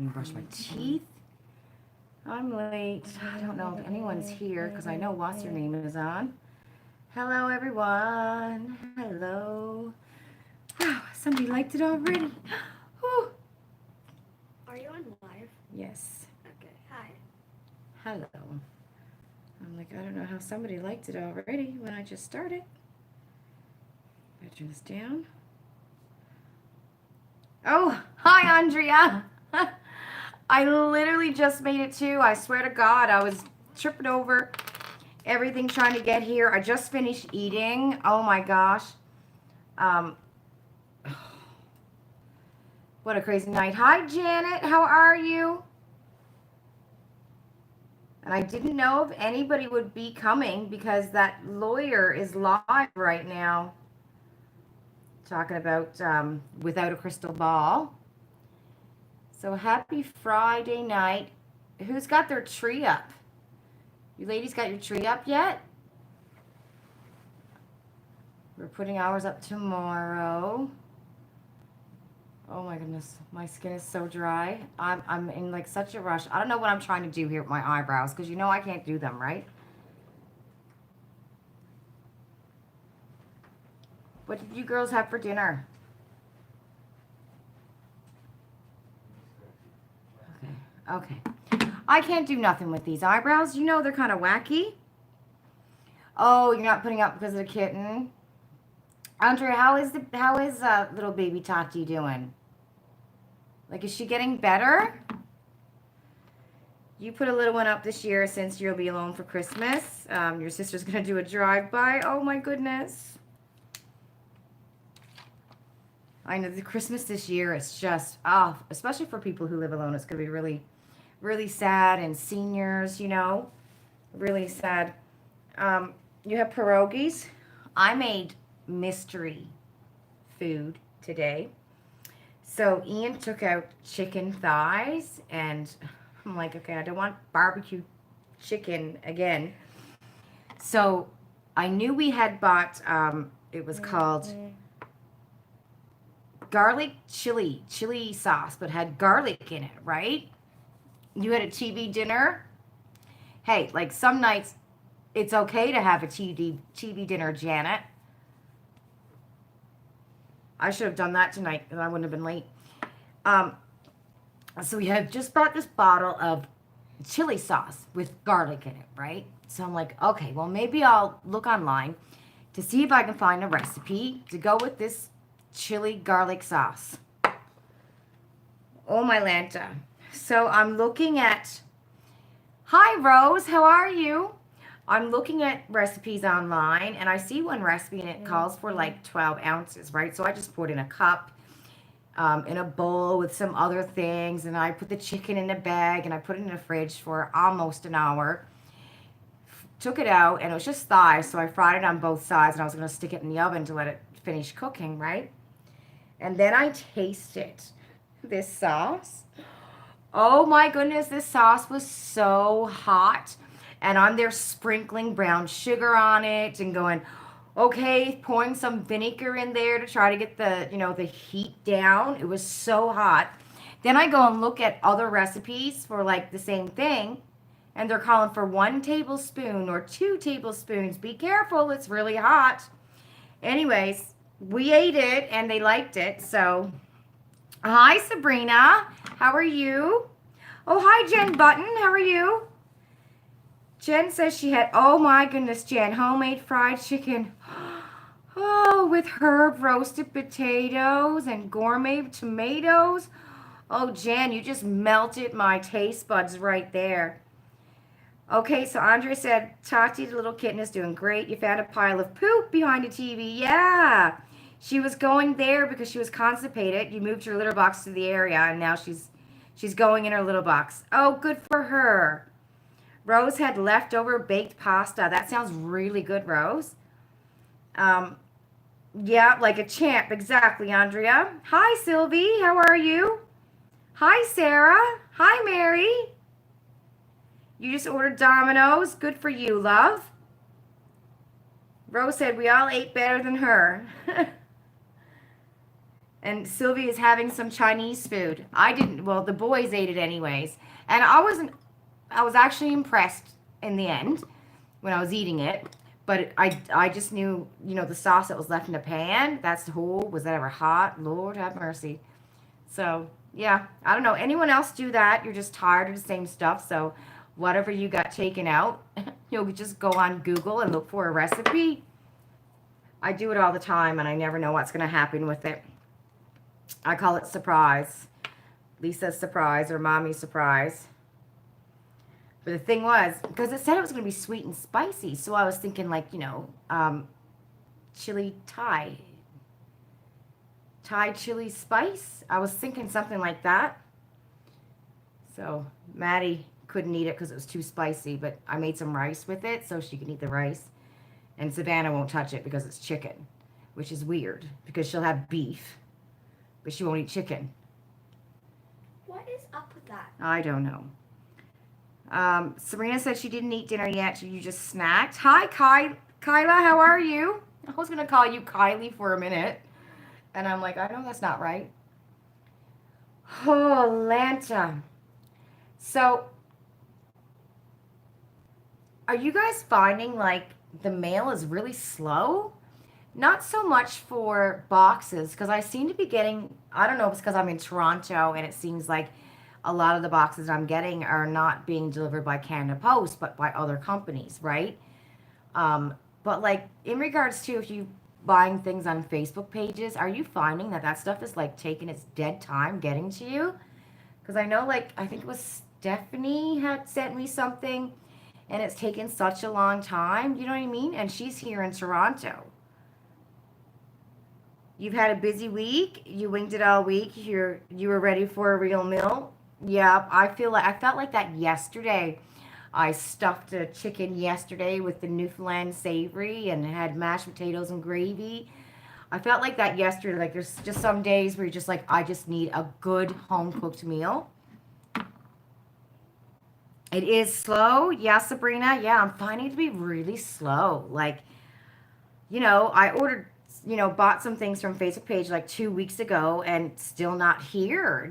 brush my teeth. I'm late. I don't know if anyone's here because I know what's your name is on. Hello, everyone. Hello. Wow, somebody liked it already. Whew. Are you on live? Yes. Okay, hi. Hello. I'm like, I don't know how somebody liked it already when I just started. I turn this down. Oh, hi, Andrea. I literally just made it too. I swear to God, I was tripping over everything trying to get here. I just finished eating. Oh my gosh. Um, what a crazy night. Hi, Janet. How are you? And I didn't know if anybody would be coming because that lawyer is live right now talking about Without a Crystal Ball. So happy Friday night. Who's got their tree up? You ladies got your tree up yet? We're putting ours up tomorrow. Oh my goodness, my skin is so dry. I'm in like such a rush. I don't know what I'm trying to do here with my eyebrows because you know I can't do them, right? What did you girls have for dinner? Okay. I can't do nothing with these eyebrows. You know they're kind of wacky. Oh, you're not putting up because of the kitten. Andrea, how is little baby Tati doing? Like, is she getting better? You put a little one up this year since you'll be alone for Christmas. Your sister's gonna do a drive-by. Oh my goodness. I know the Christmas this year is just, oh, especially for people who live alone, it's gonna be really, really sad, and seniors, you know, really sad. You have pierogies. I made mystery food today. So Ian took out chicken thighs, and I'm like, okay, I don't want barbecue chicken again. So I knew we had bought, it was called garlic chili sauce, but had garlic in it, right? You had a TV dinner. Hey, like some nights it's okay to have a TV dinner, Janet. I should have done that tonight and I wouldn't have been late. Um, so we have just bought this bottle of chili sauce with garlic in it, right? So I'm like, okay, well, maybe I'll look online to see if I can find a recipe to go with this chili garlic sauce. Oh, my Lanta. So I'm looking at, hi, Rose, how are you? I'm looking at recipes online, and I see one recipe, and it calls for like 12 ounces, right? So I just poured in a cup, in a bowl with some other things, and I put the chicken in a bag, and I put it in the fridge for almost an hour. Took it out, and it was just thighs, so I fried it on both sides, and I was going to stick it in the oven to let it finish cooking, right? And then I tasted this sauce. Oh my goodness, this sauce was so hot. And I'm there sprinkling brown sugar on it and going, okay, pouring some vinegar in there to try to get the, you know, the heat down. It was so hot. Then I go and look at other recipes for like the same thing, and they're calling for 1 tablespoon or 2 tablespoons. Be careful, it's really hot. Anyways, we ate it and they liked it. So, hi Sabrina, how are you? Oh, hi Jen Button, how are you? Jen says she had, oh my goodness, Jen, homemade fried chicken. Oh, with herb roasted potatoes and gourmet tomatoes. Oh, Jen, you just melted my taste buds right there. Okay, so Andre said, Tati, the little kitten, is doing great. You found a pile of poop behind the TV. Yeah. She was going there because she was constipated. You moved your litter box to the area, and now she's going in her litter box. Oh, good for her. Rose had leftover baked pasta. That sounds really good, Rose. Um, yeah, like a champ. Exactly, Andrea. Hi, Sylvie. How are you? Hi, Sarah. Hi, Mary. You just ordered Domino's. Good for you, love. Rose said we all ate better than her. And Sylvie is having some Chinese food. I didn't, well, the boys ate it anyways. And I was actually impressed in the end when I was eating it. But I just knew, the sauce that was left in the pan, that's the whole, was that ever hot? Lord have mercy. So, yeah, I don't know. Anyone else do that? You're just tired of the same stuff. So, whatever you got taken out, you'll just go on Google and look for a recipe. I do it all the time, and I never know what's going to happen with it. I call it surprise. Lisa's surprise or mommy's surprise. But the thing was, because it said it was going to be sweet and spicy, so I was thinking like, chili Thai chili spice. I was thinking something like that. So Maddie couldn't eat it because it was too spicy, but I made some rice with it so she can eat the rice. And Savannah won't touch it because it's chicken, which is weird because she'll have beef, but she won't eat chicken. What is up with that? I don't know. Serena said she didn't eat dinner yet. You just snacked. Hi, Kyla. How are you? I was going to call you Kylie for a minute. And I'm like, I know that's not right. Oh, Lanta. So, are you guys finding like the mail is really slow? Not so much for boxes, because I seem to be getting, I don't know if it's because I'm in Toronto and it seems like a lot of the boxes I'm getting are not being delivered by Canada Post, but by other companies, right? But like in regards to if you buying things on Facebook pages, are you finding that stuff is like taking its dead time getting to you? Because I know like, I think it was Stephanie had sent me something and it's taken such a long time, you know what I mean? And she's here in Toronto. You've had a busy week. You winged it all week. You were ready for a real meal. Yeah, I felt like that yesterday. I stuffed a chicken yesterday with the Newfoundland savory and had mashed potatoes and gravy. I felt like that yesterday. Like there's just some days where you're just like, I just need a good home cooked meal. It is slow. Yeah, Sabrina. Yeah, I'm finding it to be really slow. Like, I ordered, bought some things from Facebook page like 2 weeks ago and still not here.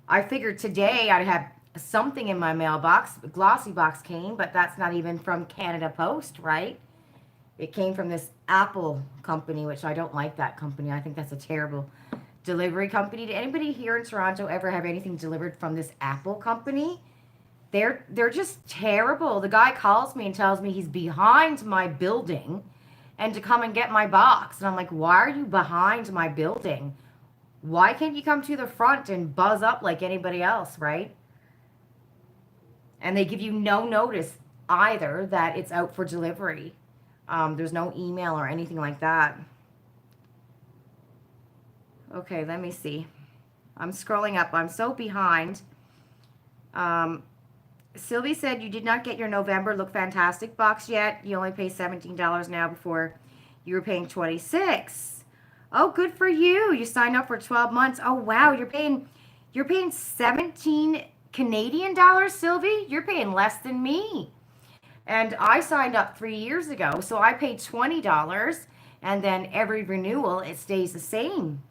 I figured today I'd have something in my mailbox. The glossy box came, but that's not even from Canada Post, right? It came from this Apple company, which I don't like that company. I think that's a terrible delivery company. Did anybody here in Toronto ever have anything delivered from this Apple company? They're just terrible. The guy calls me and tells me he's behind my building and to come and get my box. And I'm like, why are you behind my building? Why can't you come to the front and buzz up like anybody else, right? And they give you no notice either that it's out for delivery. There's no email or anything like that. Okay, let me see. I'm scrolling up. I'm so behind. Sylvie said you did not get your November Look Fantastic box yet. You only pay $17 now. Before you were paying $26. Oh, good for you. You signed up for 12 months. Oh, wow. You're paying 17 Canadian dollars, Sylvie. You're paying less than me. And I signed up 3 years ago, so I paid $20, and then every renewal, it stays the same.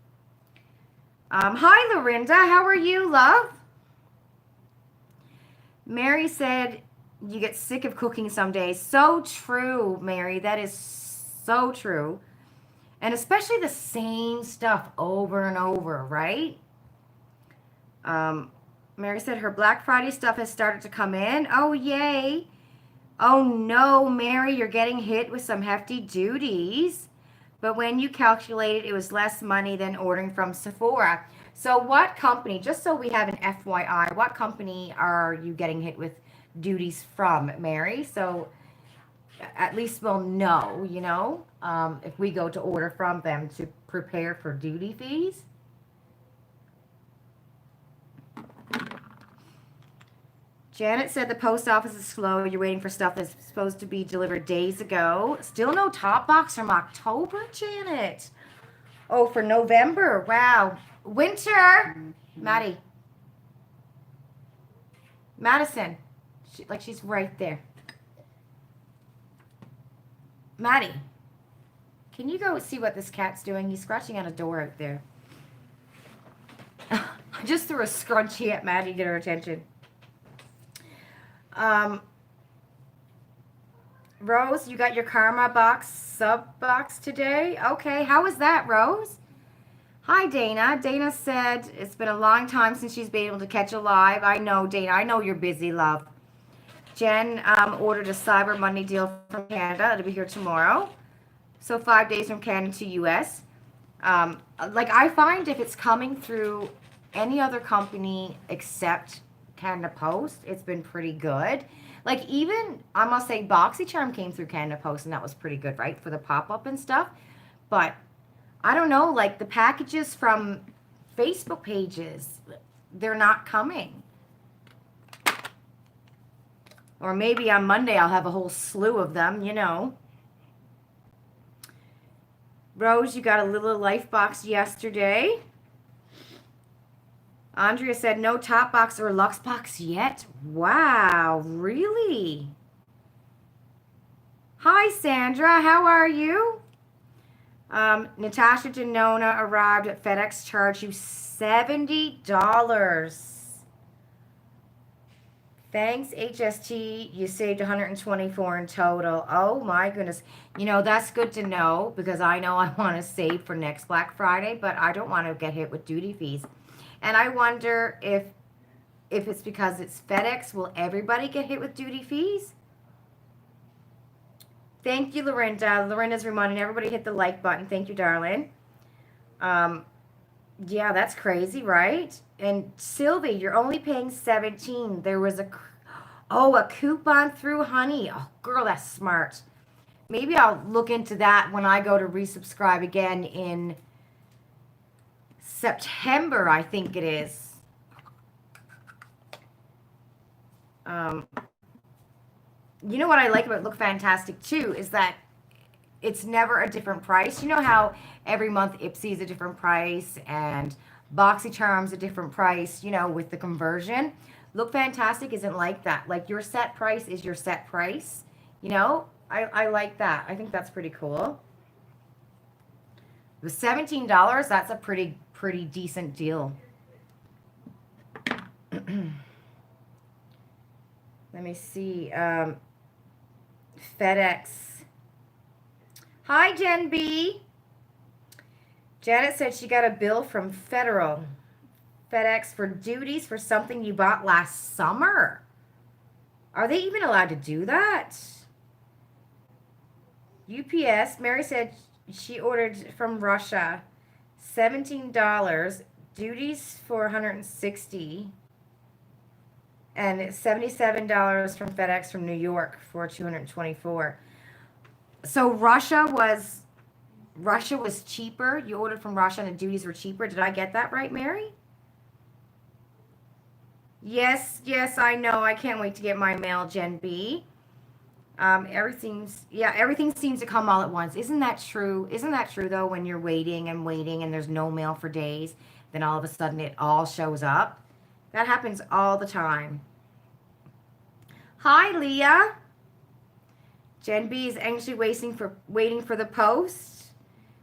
Hi, Lorinda. How are you, love? Mary said you get sick of cooking some days. So true, Mary. That is so true. And especially the same stuff over and over, right? Mary said her Black Friday stuff has started to come in. Oh, yay. Oh, no, Mary, you're getting hit with some hefty duties. But when you calculated, it was less money than ordering from Sephora. So what company, just so we have an FYI, what company are you getting hit with duties from, Mary? So at least we'll know, if we go to order from them to prepare for duty fees. Janet said the post office is slow. You're waiting for stuff that's supposed to be delivered days ago. Still no Topbox from October, Janet. Oh, for November. Wow. Winter. Maddie. Madison. She's right there. Maddie. Can you go see what this cat's doing? He's scratching at a door out there. I just threw a scrunchie at Maddie to get her attention. Rose, you got your Karma box sub box today? Okay, how was that, Rose? Hi, Dana. Dana said it's been a long time since she's been able to catch a live. I know, Dana. I know you're busy, love. Jen ordered a Cyber Monday deal from Canada. It'll be here tomorrow. So 5 days from Canada to US. Like I find if it's coming through any other company except Canada Post, it's been pretty good. Like even, I must say, BoxyCharm came through Canada Post and that was pretty good, right? For the pop-up and stuff. But I don't know, like the packages from Facebook pages, they're not coming. Or maybe on Monday I'll have a whole slew of them, you know. Rose, you got a little life box yesterday. Andrea said no Topbox or Luxebox yet. Wow, really? Hi, Sandra. How are you? Natasha Denona arrived at FedEx, charged you $70. Thanks, HST. You saved $124 in total. Oh my goodness. You know, that's good to know because I know I want to save for next Black Friday, but I don't want to get hit with duty fees. And I wonder if it's because it's FedEx, will everybody get hit with duty fees? Thank you, Lorinda. Lorinda's reminding everybody hit the like button. Thank you, darling. Yeah, that's crazy, right? And Sylvie, you're only paying $17. There was a coupon through Honey. Oh, girl, that's smart. Maybe I'll look into that when I go to resubscribe again in September, I think it is. You know what I like about Look Fantastic too is that it's never a different price. You know how every month Ipsy is a different price and BoxyCharm's a different price, you know, with the conversion. Look Fantastic isn't like that. Like your set price is your set price. You know, I like that. I think that's pretty cool. With $17, that's a pretty decent deal. Let me see. FedEx. Hi, Jen B. Janet said she got a bill from FedEx for duties for something you bought last summer. Are they even allowed to do that? UPS. Mary said she ordered from Russia. $17. Duties for $160. And it's $77 from FedEx from New York for $224. So Russia was cheaper. You ordered from Russia and the duties were cheaper. Did I get that right, Mary? Yes, I know. I can't wait to get my mail, Jen B. Everything seems to come all at once. Isn't that true? Isn't that true though, when you're waiting and there's no mail for days, then all of a sudden it all shows up? That happens all the time. Hi, Leah. Jen B is anxiously waiting for the post.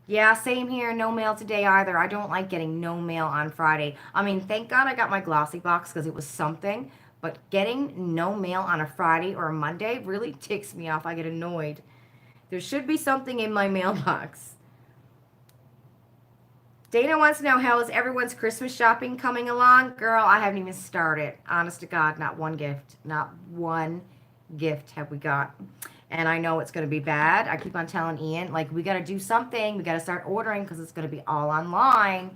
Yeah, same here. No mail today either. I don't like getting no mail on Friday. I mean, thank God I got my glossy box because it was something. But getting no mail on a Friday or a Monday really ticks me off. I get annoyed. There should be something in my mailbox. Dana wants to know, how is everyone's Christmas shopping coming along? Girl, I haven't even started. Honest to God, not one gift. Not one gift have we got. And I know it's going to be bad. I keep on telling Ian, like, we got to do something. We got to start ordering because it's going to be all online,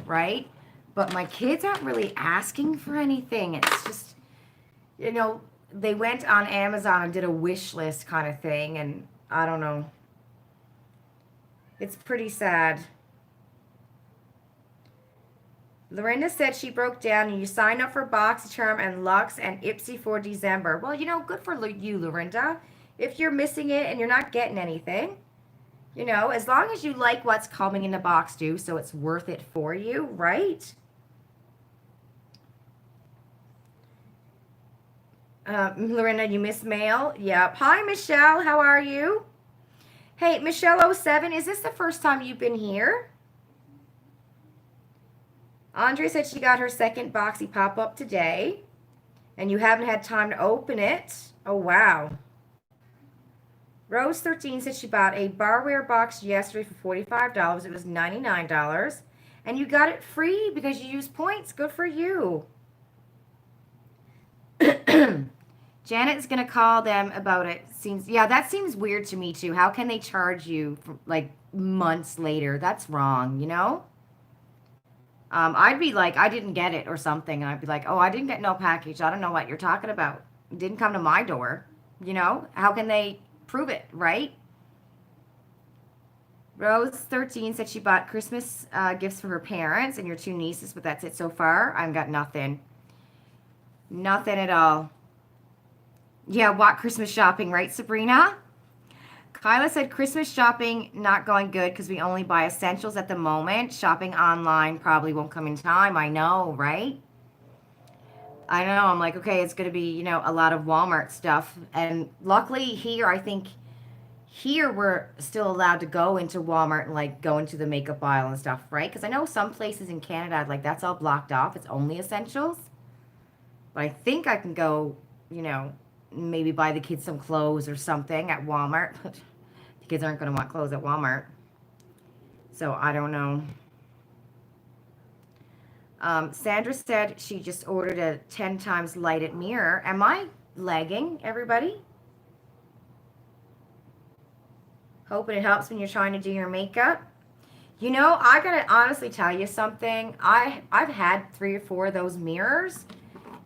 right? But my kids aren't really asking for anything. It's just, you know, they went on Amazon and did a wish list kind of thing. And I don't know. It's pretty sad. Lorinda said she broke down and you signed up for BoxyCharm and Lux and Ipsy for December. Well, you know, good for you, Lorinda. If you're missing it and you're not getting anything, you know, as long as you like what's coming in the box too, so it's worth it for you, right? Lorinda, you missed mail? Yep. Hi, Michelle. How are you? Hey, Michelle07, is this the first time you've been here? Andre said she got her second boxy pop-up today, and you haven't had time to open it. Oh, wow. Rose13 said she bought a barware box yesterday for $45. It was $99. And you got it free because you used points. Good for you. Janet's going to call them about it. Yeah, that seems weird to me too. How can they charge you for, like, months later? That's wrong, you know? I'd be like, I didn't get it or something. And I'd be like, oh, I didn't get no package. I don't know what you're talking about. It didn't come to my door. You know? How can they prove it, right? Rose13 said she bought Christmas gifts for her parents and your two nieces, but that's it so far. I've got nothing. Nothing at all. Yeah, what Christmas shopping, right, Sabrina? Kyla said Christmas shopping not going good because we only buy essentials at the moment. Shopping online probably won't come in time. I know, right? I know. I'm like, okay, it's going to be, a lot of Walmart stuff. And luckily here, I think here we're still allowed to go into Walmart and like go into the makeup aisle and stuff, right? Because I know some places in Canada, like that's all blocked off. It's only essentials. But I think I can go, maybe buy the kids some clothes or something at Walmart. The kids aren't going to want clothes at Walmart. So I don't know. Sandra said she just ordered a 10 times lighted mirror. Am I lagging, everybody? Hoping it helps when you're trying to do your makeup. I gotta honestly tell you something. I've had 3 or 4 of those mirrors,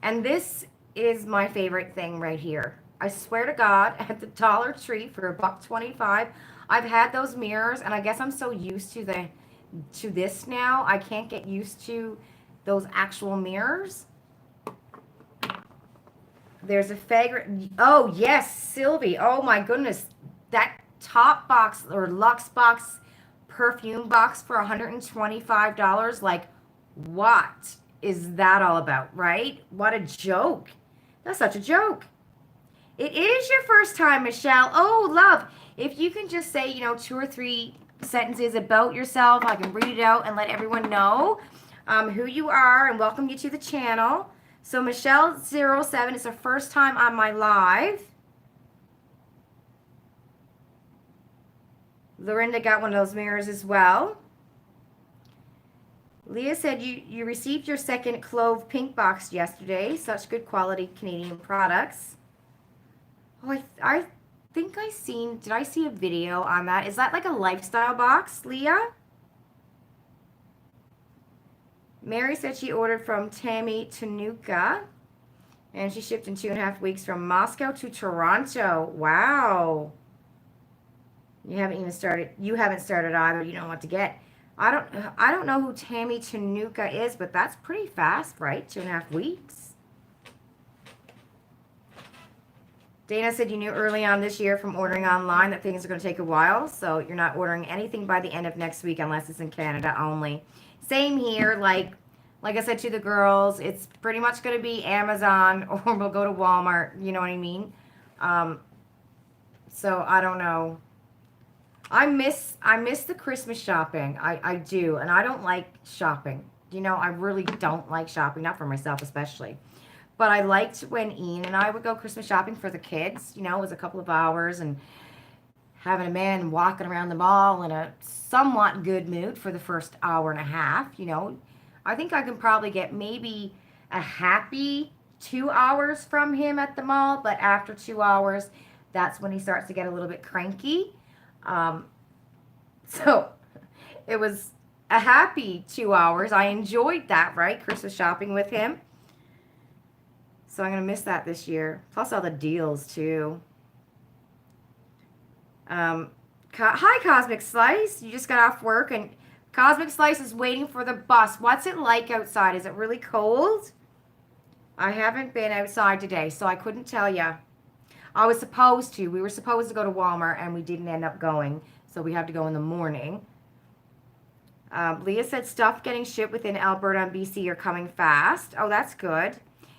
and this is my favorite thing right here. I swear to God, at the Dollar Tree for $1.25, I've had those mirrors, and I guess I'm so used to this now. I can't get used to those actual mirrors. There's a favorite. Oh yes, Sylvie. Oh my goodness, that Topbox or Luxebox perfume box for $125. Like, what is that all about, right? What a joke. That's such a joke. It is your first time, Michelle. Oh, love. If you can just say, 2 or 3 sentences about yourself, I can read it out and let everyone know who you are and welcome you to the channel. So Michelle07 is the first time on my live. Lorinda got one of those mirrors as well. Leah said you received your second Clove Pink box yesterday. Such good quality Canadian products. Oh, I think did I see a video on that? Is that like a lifestyle box, Leah? Mary said she ordered from Tammy Tanuka, and she shipped in 2.5 weeks from Moscow to Toronto. Wow. You haven't started either. You don't know what to get. I don't know who Tammy Tanuka is, but that's pretty fast, right? 2.5 weeks. Dana said you knew early on this year from ordering online that things are going to take a while, so you're not ordering anything by the end of next week unless it's in Canada only. Same here. Like I said to the girls, it's pretty much going to be Amazon or we'll go to Walmart. You know what I mean? So I don't know. I miss the Christmas shopping. I do, and I don't like shopping. I really don't like shopping, not for myself especially. But I liked when Ian and I would go Christmas shopping for the kids. It was a couple of hours and having a man walking around the mall in a somewhat good mood for the first hour and a half. I think I can probably get maybe a happy 2 hours from him at the mall, but after 2 hours, that's when he starts to get a little bit cranky. So it was a happy 2 hours. I enjoyed that, right? Christmas shopping with him. So I'm going to miss that this year. Plus all the deals, too. Hi, Cosmic Slice. You just got off work, and Cosmic Slice is waiting for the bus. What's it like outside? Is it really cold? I haven't been outside today, so I couldn't tell you. I was supposed to. We were supposed to go to Walmart, and we didn't end up going, so we have to go in the morning. Leah said stuff getting shipped within Alberta and BC are coming fast. Oh, that's good.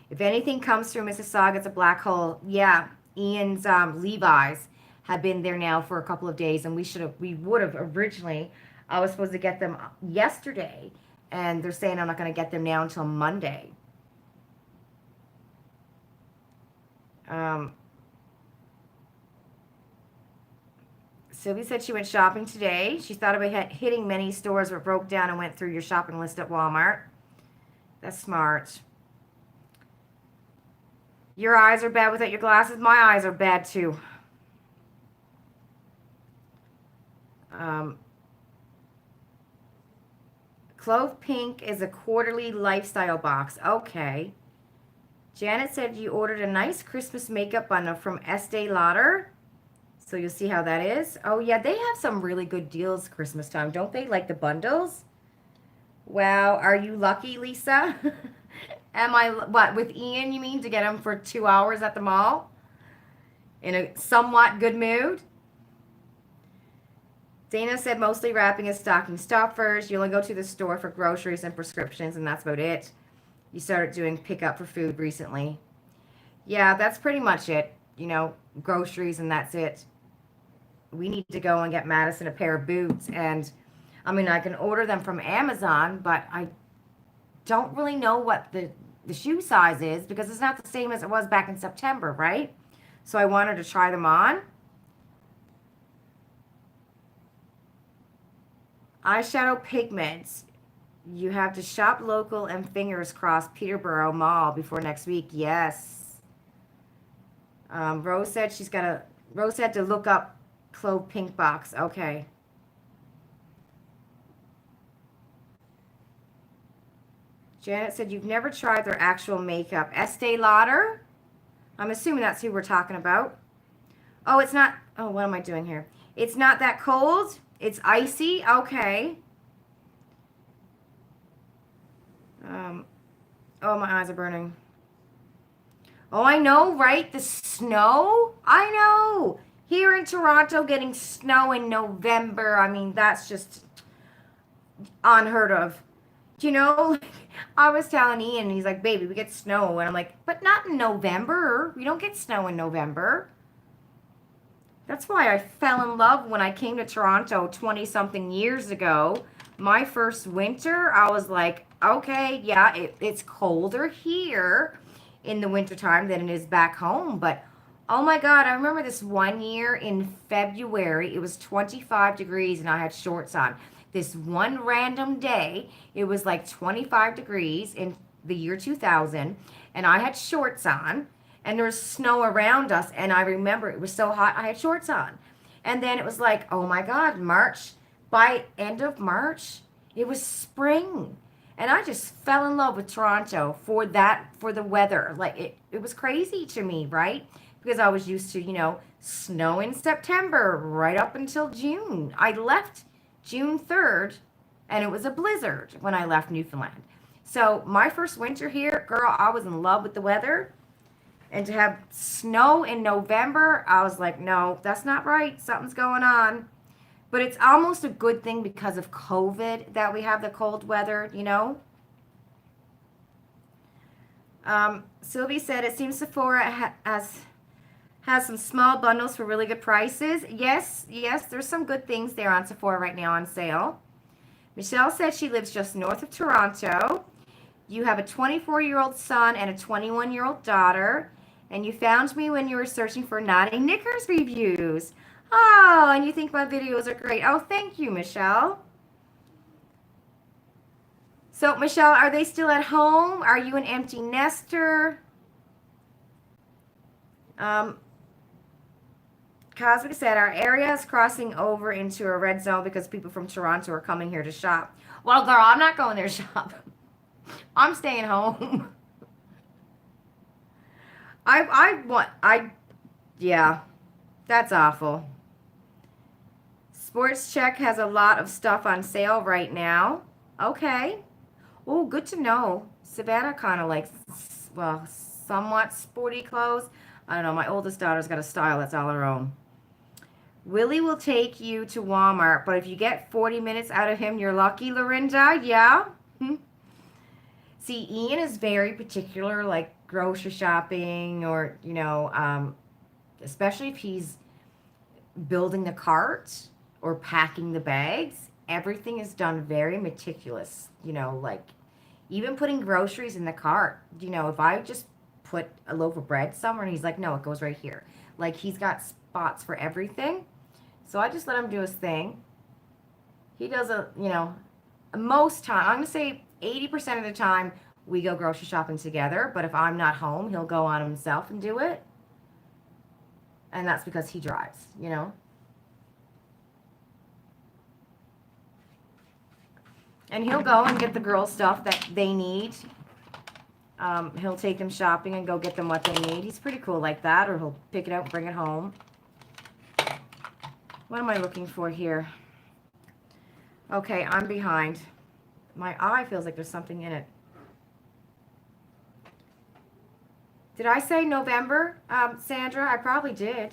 If anything comes through Mississauga, it's a black hole. Yeah, Ian's Levi's have been there now for a couple of days, and we would have originally. I was supposed to get them yesterday, and they're saying I'm not going to get them now until Monday. Sylvie said she went shopping today. She thought about hitting many stores, but broke down and went through your shopping list at Walmart. That's smart. Your eyes are bad without your glasses. My eyes are bad too. Clove Pink is a quarterly lifestyle box. Okay. Janet said you ordered a nice Christmas makeup bundle from Estee Lauder. So you'll see how that is. Oh yeah, they have some really good deals Christmas time, don't they? Like the bundles. Wow, are you lucky, Lisa? Am I, what, with Ian, you mean, to get them for 2 hours at the mall? In a somewhat good mood? Dana said mostly wrapping and stocking stuffers. You only go to the store for groceries and prescriptions, and that's about it. You started doing pickup for food recently. Yeah, that's pretty much it. You know, groceries, and that's it. We need to go and get Madison a pair of boots, and I mean, I can order them from Amazon, but I don't really know what the shoe size is because it's not the same as it was back in September, right? So I wanted to try them on. Eyeshadow pigments. You have to shop local and fingers crossed Peterborough Mall before next week. Yes. Rose said Rose said to look up Clove Pink box. Okay. Janet said you've never tried their actual makeup. Estee Lauder? I'm assuming that's who we're talking about. Oh, it's not. Oh, what am I doing here? It's not that cold. It's icy. Okay. Oh, my eyes are burning. Oh, I know, right? The snow? I know. Here in Toronto, getting snow in November. I mean, that's just unheard of. You know, I was telling Ian, he's like, baby, we get snow. And I'm like, but not in November. We don't get snow in November. That's why I fell in love when I came to Toronto 20-something years ago. My first winter, I was like, okay, yeah, it's colder here in the wintertime than it is back home. But, oh my God, I remember this one year in February, it was 25 degrees and I had shorts on. This one random day, it was like 25 degrees in the year 2000, and I had shorts on, and there was snow around us, and I remember it was so hot, I had shorts on. And then it was like, oh my God, March, by end of March, it was spring. And I just fell in love with Toronto for the weather. Like, it was crazy to me, right? Because I was used to, you know, snow in September right up until June. I left June 3rd, and it was a blizzard when I left Newfoundland. So my first winter here, girl, I was in love with the weather. And to have snow in November, I was like, no, that's not right. Something's going on. But it's almost a good thing because of COVID that we have the cold weather, you know. Sylvie said it seems Sephora has some small bundles for really good prices. Yes, there's some good things there on Sephora right now on sale. Michelle said she lives just north of Toronto. You have a 24-year-old son and a 21-year-old daughter. And you found me when you were searching for Naughty Knickers reviews. Oh, and you think my videos are great. Oh, thank you, Michelle. So, Michelle, are they still at home? Are you an empty nester? Cosmic said, our area is crossing over into a red zone because people from Toronto are coming here to shop. Well, girl, I'm not going there to shop. I'm staying home. Yeah, that's awful. Sports Check has a lot of stuff on sale right now. Okay. Oh, good to know. Savannah kind of likes, well, somewhat sporty clothes. I don't know. My oldest daughter's got a style that's all her own. Willie will take you to Walmart, but if you get 40 minutes out of him, you're lucky, Lorinda. Yeah. See, Ian is very particular, like grocery shopping or, you know, especially if he's building the cart or packing the bags, everything is done very meticulous. Like even putting groceries in the cart. If I just put a loaf of bread somewhere and he's like, no, it goes right here. Like he's got spots for everything. So I just let him do his thing. He does most time, I'm going to say 80% of the time we go grocery shopping together. But if I'm not home, he'll go on himself and do it. And that's because he drives. And he'll go and get the girls stuff that they need. He'll take them shopping and go get them what they need. He's pretty cool like that. Or he'll pick it up and bring it home. What am I looking for here? Okay, I'm behind. My eye feels like there's something in it. Did I say November, Sandra? I probably did.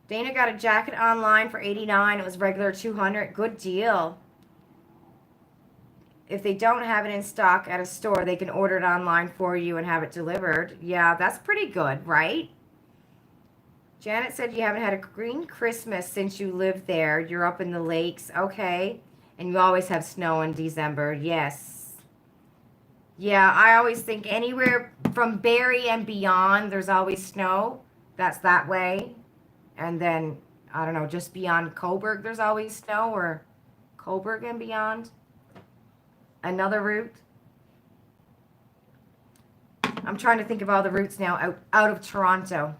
Dana got a jacket online for $89. It was regular $200. Good deal. If they don't have it in stock at a store, they can order it online for you and have it delivered. Yeah, that's pretty good, right? Janet said you haven't had a green Christmas since you lived there. You're up in the lakes. Okay. And you always have snow in December. Yes. Yeah, I always think anywhere from Barrie and beyond, there's always snow. That's that way. And then, I don't know, just beyond Coburg, there's always snow, or Coburg and beyond. Another route. I'm trying to think of all the routes now out of Toronto.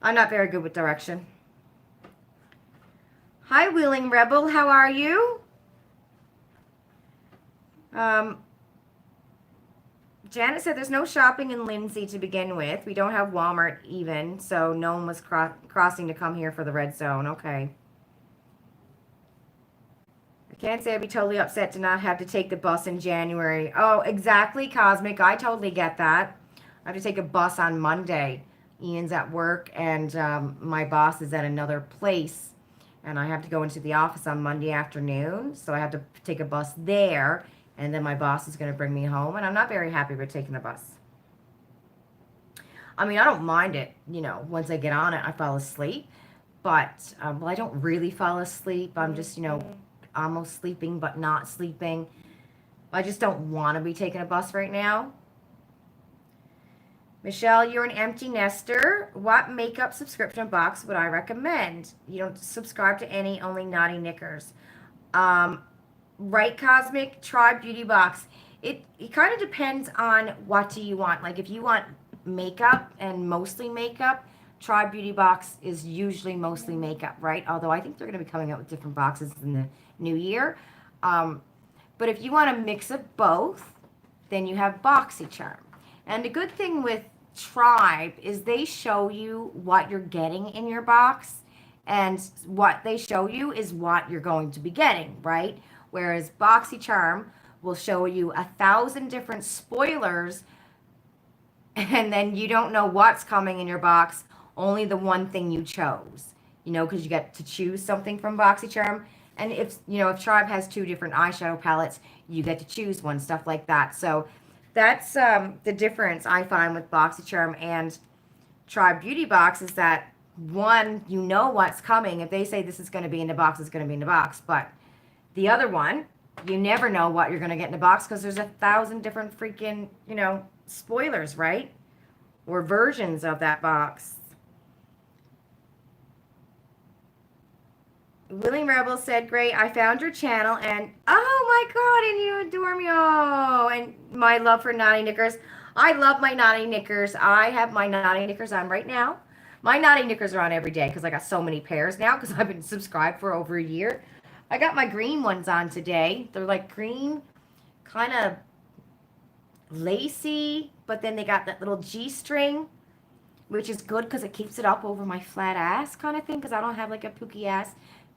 I'm not very good with direction. Hi, Wheeling Rebel. How are you? Janet said there's no shopping in Lindsay to begin with. We don't have Walmart even, so no one was crossing to come here for the red zone. Okay. I can't say I'd be totally upset to not have to take the bus in January. Oh, exactly, Cosmic. I totally get that. I have to take a bus on Monday. Ian's at work, and my boss is at another place, and I have to go into the office on Monday afternoon, so I have to take a bus there, and then my boss is going to bring me home, and I'm not very happy with taking the bus. I mean, I don't mind it, once I get on it, I fall asleep, but, well, I don't really fall asleep. I'm just, almost sleeping, but not sleeping. I just don't want to be taking a bus right now. Michelle, you're an empty nester. What makeup subscription box would I recommend? You don't subscribe to any, only Naughty Knickers. Right, Cosmic? Try Beauty Box. It kind of depends on what do you want. Like if you want makeup and mostly makeup, Try Beauty Box is usually mostly makeup, right? Although I think they're going to be coming out with different boxes in the new year. But if you want a mix of both, then you have BoxyCharm. And the good thing with Tribe is they show you what you're getting in your box, and what they show you is what you're going to be getting, right? Whereas BoxyCharm will show you 1,000 different spoilers, and then you don't know what's coming in your box, only the one thing you chose, because you get to choose something from BoxyCharm. And if Tribe has 2 different eyeshadow palettes, you get to choose one, stuff like that. So that's the difference I find with BoxyCharm and Tribe Beauty Box is that, one, you know what's coming. If they say this is going to be in the box, it's going to be in the box. But the other one, you never know what you're going to get in the box because there's 1,000 different freaking, spoilers, right? Or versions of that box. Willing Rebel said, great, I found your channel, and oh my god, and you adore me. Oh, and my love for Naughty Knickers. I love my Naughty Knickers. I have my Naughty Knickers on right now. My Naughty Knickers are on every day because I got so many pairs now because I've been subscribed for over a year. I got my green ones on today. They're like green, kind of lacy, but then they got that little G-string, which is good because it keeps it up over my flat ass kind of thing because I don't have like a pooky ass.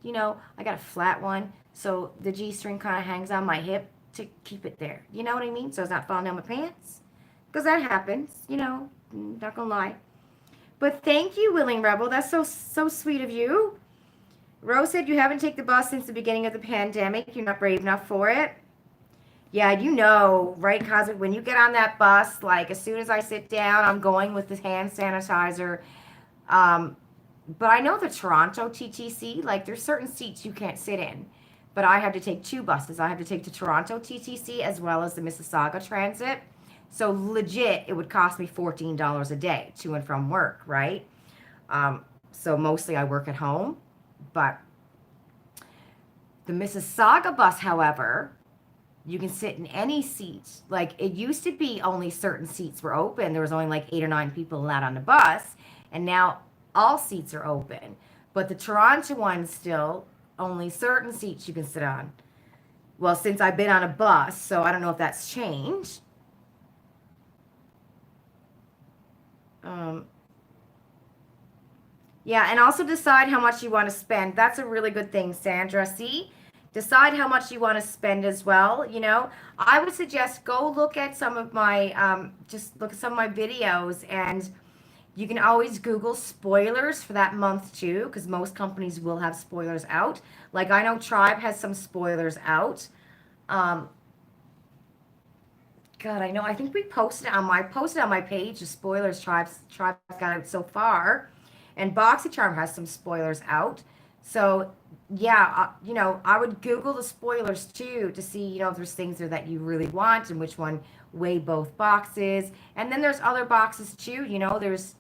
I got a flat one, so the G-string kind of hangs on my hip to keep it there. You know what I mean? So it's not falling down my pants. Because that happens, not gonna lie. But thank you, Willing Rebel. That's so sweet of you. Rose said you haven't taken the bus since the beginning of the pandemic. You're not brave enough for it. Yeah, right, Cosmic? When you get on that bus, like as soon as I sit down, I'm going with the hand sanitizer. But I know the Toronto TTC, like there's certain seats you can't sit in. But I have to take two buses. I have to take the Toronto TTC as well as the Mississauga Transit. So legit, it would cost me $14 a day to and from work, right? So mostly I work at home. But the Mississauga bus, however, you can sit in any seat. Like it used to be only certain seats were open. There was only like 8 or 9 people allowed on the bus. And now all seats are open. But the Toronto one still, only certain seats you can sit on. Well, since I've been on a bus, so I don't know if that's changed. Yeah, and also decide how much you want to spend. That's a really good thing, Sandra. See? Decide how much you want to spend as well. You know, I would suggest go look at some of my, just look at some of my videos, and you can always Google spoilers for that month too, because most companies will have spoilers out. Like I know Tribe has some spoilers out. Um, God, I know. I think we posted on my page the spoilers Tribe's got out so far, and BoxyCharm has some spoilers out. So yeah, you know, I would Google the spoilers too to see, you know, if there's things there that you really want and which one weigh both boxes. And then there's other boxes too. You know, there's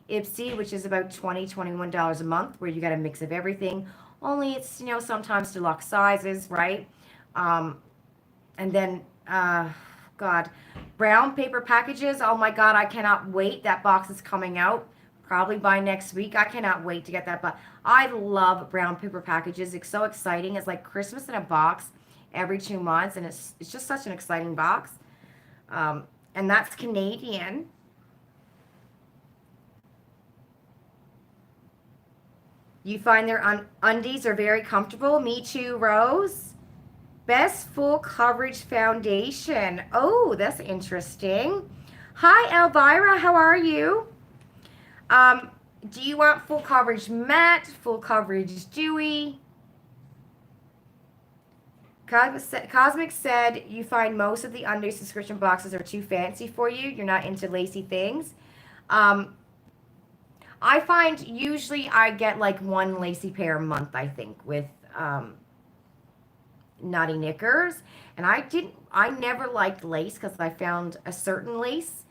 Ipsy, which is about $21 a month, where you got a mix of everything. Only it's, you know, sometimes deluxe sizes, right? Um, and then, God, brown paper packages. Oh my God, I cannot wait. That box is coming out probably by next week. I cannot wait to get that. But I love brown paper packages. It's so exciting. It's like Christmas in a box every 2 months, and it's just such an exciting box. And that's Canadian. You find their undies are very comfortable. Me too, Rose. Best full coverage foundation. Oh, that's interesting. Hi, Elvira. How are you? Do you want full coverage matte, full coverage dewy? Cosmic said you find most of the undies subscription boxes are too fancy for you. You're not into lacy things. I find usually I get like one lacy pair a month, I think, with Naughty Knickers. And I never liked lace because I found a certain lace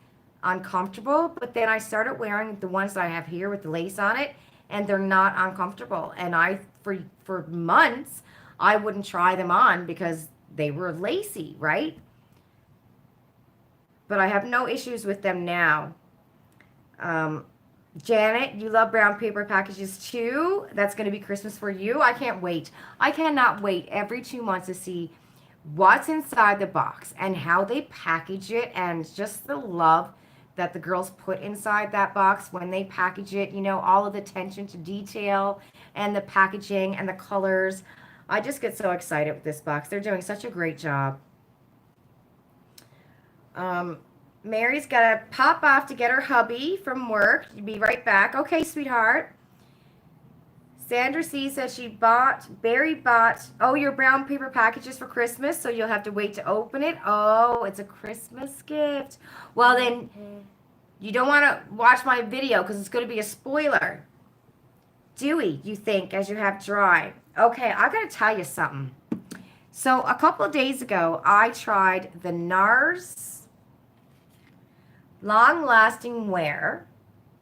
uncomfortable, but then I started wearing the ones that I have here with the lace on it, and they're not uncomfortable. And for months, I wouldn't try them on because they were lacy, right? But I have no issues with them now. Janet, you love brown paper packages too. That's going to be Christmas for you. I can't wait. I cannot wait every 2 months to see what's inside the box and how they package it, and just the love that the girls put inside that box when they package it. You know, all of the attention to detail and the packaging and the colors. I just get so excited with this box. They're doing such a great job. Mary's got to pop off to get her hubby from work. You'll be right back. Okay, sweetheart. Sandra C says Barry bought, oh, your brown paper packages for Christmas, so you'll have to wait to open it. Oh, it's a Christmas gift. Well, then you don't want to watch my video because it's going to be a spoiler. Dewy, you think, as you have dry. Okay, I got to tell you something. So a couple of days ago, I tried the NARS Long Lasting Wear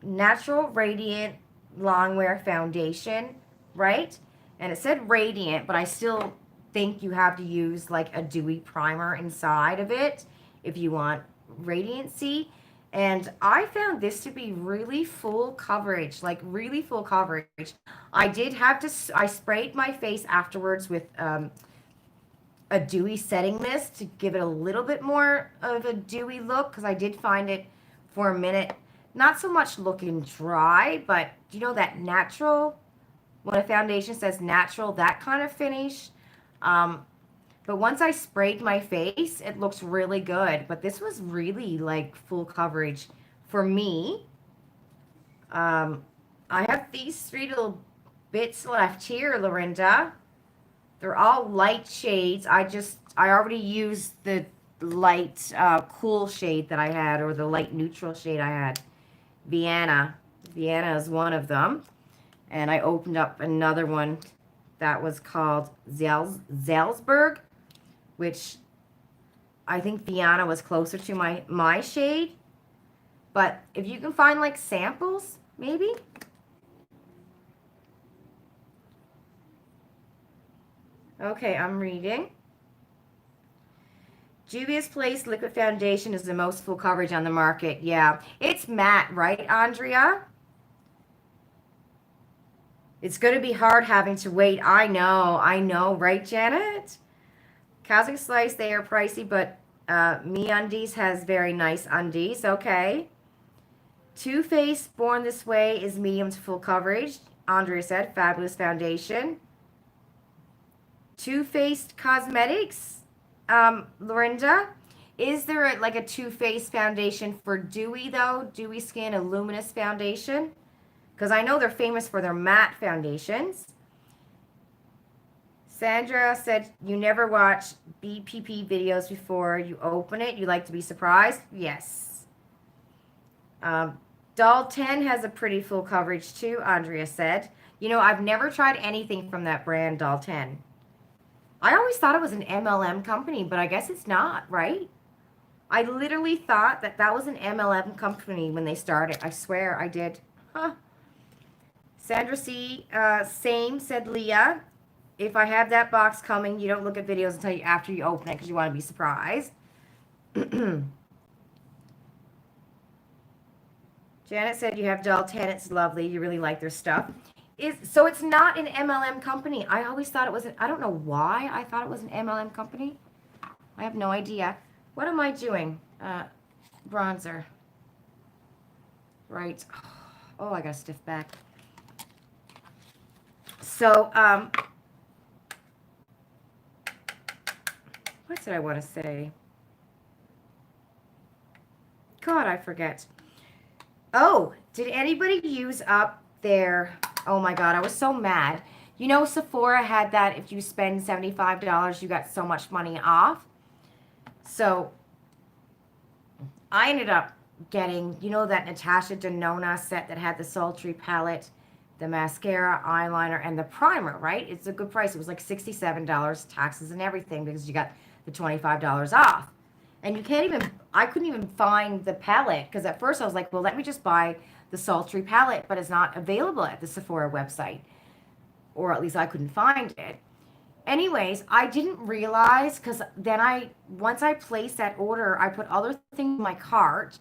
Natural Radiant Long Wear Foundation, right? And it said radiant, but I still think you have to use like a dewy primer inside of it if you want radiancy. And I found this to be really full coverage, like really full coverage. I did have to, I sprayed my face afterwards with a dewy setting mist to give it a little bit more of a dewy look, because I did find it for a minute not so much looking dry, but you know that natural, when a foundation says natural, that kind of finish. But once I sprayed my face, it looks really good. But this was really like full coverage for me. I have these 3 little bits left here, Lorinda. They're all light shades. I already used the light cool shade that I had, or the light neutral shade I had. Vienna. Vienna is one of them. And I opened up another one that was called Salzburg, which I think Vienna was closer to my shade. But if you can find like samples, maybe. Okay, I'm reading. Juvia's Place Liquid Foundation is the most full coverage on the market. Yeah, it's matte, right, Andrea? It's going to be hard having to wait. I know, right, Janet? Cosmic Slice, they are pricey, but MeUndies has very nice undies. Okay. Too Faced Born This Way is medium to full coverage. Andrea said, fabulous foundation. Too Faced Cosmetics, Lorinda, is there like a Too Faced foundation for dewy though? Dewy Skin, a luminous foundation? Because I know they're famous for their matte foundations. Sandra said, you never watch BPP videos before you open it. You like to be surprised? Yes. Doll 10 has a pretty full coverage too, Andrea said. You know, I've never tried anything from that brand, Doll 10. I always thought it was an MLM company, but I guess it's not, right? I literally thought that that was an MLM company when they started. I swear I did. Huh. Sandra C. Same, said Leah. If I have that box coming, you don't look at videos until after you open it because you want to be surprised. Janet said you have Doll 10. It's lovely. You really like their stuff. So it's not an MLM company. I always thought it was I don't know why I thought it was an MLM company. I have no idea. What am I doing? Bronzer. Right. Oh, I got a stiff back. So, what did I want to say? God, I forget. Oh, did anybody use up their... Oh my God, I was so mad. You know, Sephora had that if you spend $75, you got so much money off. So I ended up getting, you know, that Natasha Denona set that had the sultry palette, the mascara, eyeliner, and the primer, right? It's a good price. It was like $67, taxes and everything, because you got the $25 off. And you can't even, I couldn't even find the palette, because at first I was like, well, let me just buy the sultry palette, but it's not available at the Sephora website, or at least I couldn't find it. Anyways, I didn't realize, because then once I placed that order, I put other things in my cart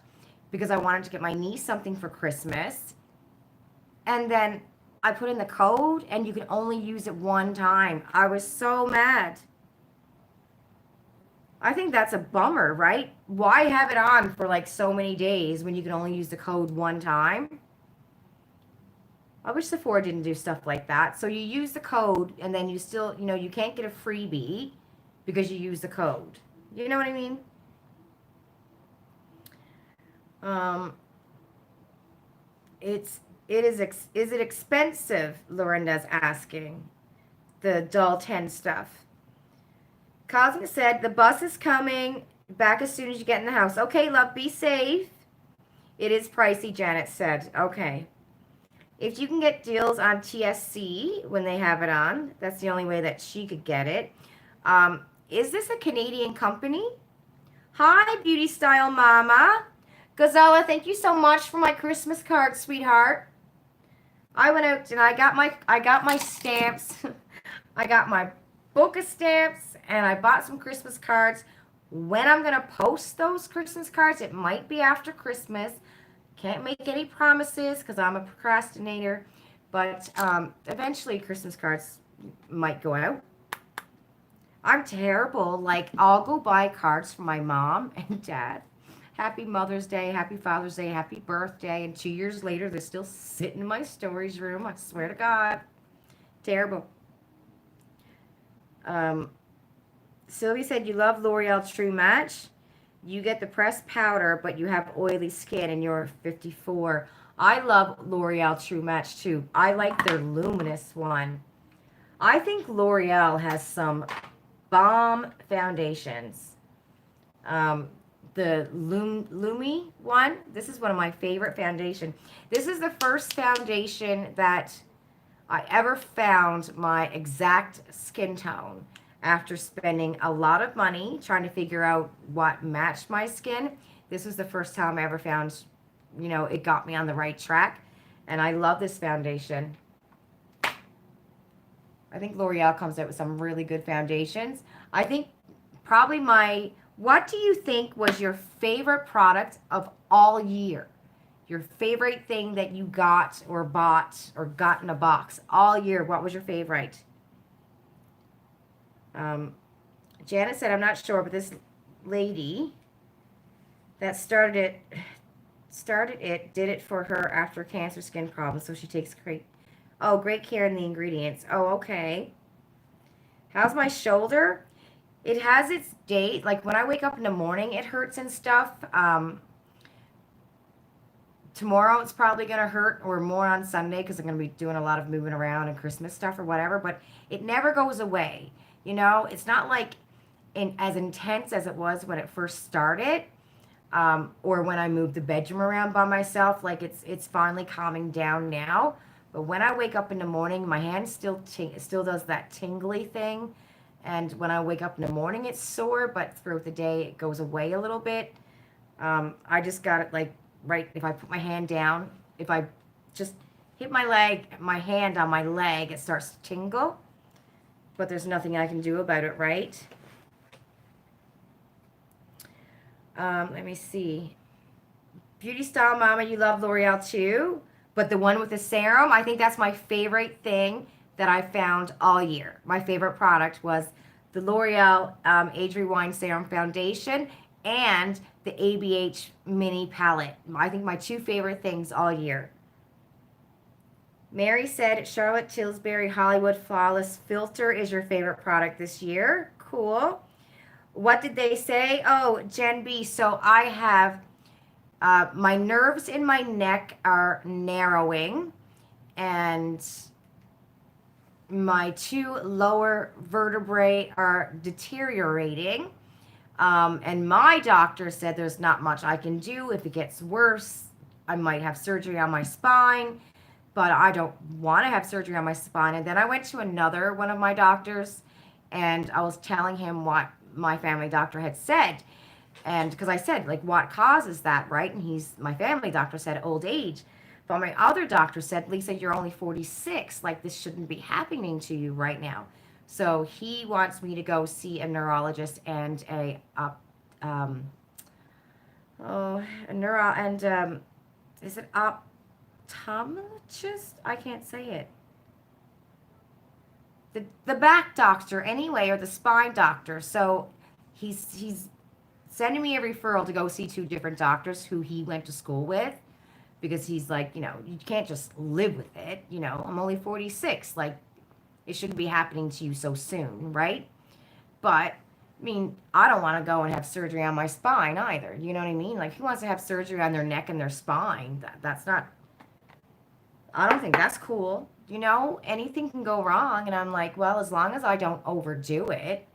because I wanted to get my niece something for Christmas. And then I put in the code and you can only use it one time. I was so mad. I think that's a bummer, right? Why have it on for like so many days when you can only use the code one time? I wish Sephora didn't do stuff like that. So you use the code and then you still, you know, you can't get a freebie because you use the code. You know what I mean? Is it expensive? Lorinda's asking. The Doll 10 stuff. Cosmic said, the bus is coming back as soon as you get in the house. Okay, love, be safe. It is pricey, Janet said. Okay. If you can get deals on TSC when they have it on, that's the only way that she could get it. Is this a Canadian company? Hi, Beauty Style Mama. Gazella, thank you so much for my Christmas card, sweetheart. I went out and I got my stamps. I got my book of stamps and I bought some Christmas cards. When I'm going to post those Christmas cards, it might be after Christmas. Can't make any promises because I'm a procrastinator, but eventually Christmas cards might go out. I'm terrible. Like, I'll go buy cards for my mom and dad. Happy Mother's Day, Happy Father's Day, Happy Birthday, and 2 years later, they're still sitting in my storage room. I swear to God. Terrible. Sylvie said, you love L'Oreal True Match. You get the pressed powder, but you have oily skin and you're 54. I love L'Oreal True Match too. I like their luminous one. I think L'Oreal has some bomb foundations. the Lumi one. This is one of my favorite foundation. This is the first foundation that I ever found my exact skin tone after spending a lot of money trying to figure out what matched my skin. This was the first time I ever found, it got me on the right track. And I love this foundation. I think L'Oreal comes out with some really good foundations. I think probably what do you think was your favorite product of all year? Your favorite thing that you got or bought or got in a box all year. What was your favorite? Janet said, I'm not sure, but this lady that started it did it for her after cancer skin problems, so she takes great care in the ingredients. Oh, okay. How's my shoulder? It has its date. Like when I wake up in the morning, it hurts and stuff. Tomorrow it's probably going to hurt, or more on Sunday because I'm going to be doing a lot of moving around and Christmas stuff or whatever, but it never goes away. It's not like as intense as it was when it first started, or when I moved the bedroom around by myself. Like it's finally calming down now. But when I wake up in the morning, my hand still does that tingly thing. And when I wake up in the morning, it's sore, but throughout the day, it goes away a little bit. I just got it like right, if I put my hand down, if I just hit my hand on my leg, it starts to tingle. But there's nothing I can do about it, right? Let me see. Beauty Style Mama, you love L'Oreal too. But the one with the serum, I think that's my favorite thing that I found all year. My favorite product was the L'Oreal Age Rewind Serum Foundation and the ABH Mini Palette. I think my two favorite things all year. Mary said Charlotte Tilbury Hollywood Flawless Filter is your favorite product this year. Cool. What did they say? Oh, Jen B. So I have my nerves in my neck are narrowing, and my two lower vertebrae are deteriorating. And my doctor said there's not much I can do. If it gets worse, I might have surgery on my spine, but I don't want to have surgery on my spine. And then I went to another one of my doctors, and I was telling him what my family doctor had said. And because I said, like, what causes that, right? And my family doctor said old age. But my other doctor said, Lisa, you're only 46. Like, this shouldn't be happening to you right now. So he wants me to go see a neurologist and is it optometrist? I can't say it. The back doctor anyway, or the spine doctor. So he's sending me a referral to go see two different doctors who he went to school with, because he's like, you can't just live with it. I'm only 46. Like, it shouldn't be happening to you so soon, right? But, I don't want to go and have surgery on my spine either. You know what I mean? Like, who wants to have surgery on their neck and their spine? That's not, I don't think that's cool. Anything can go wrong. And I'm like, well, as long as I don't overdo it,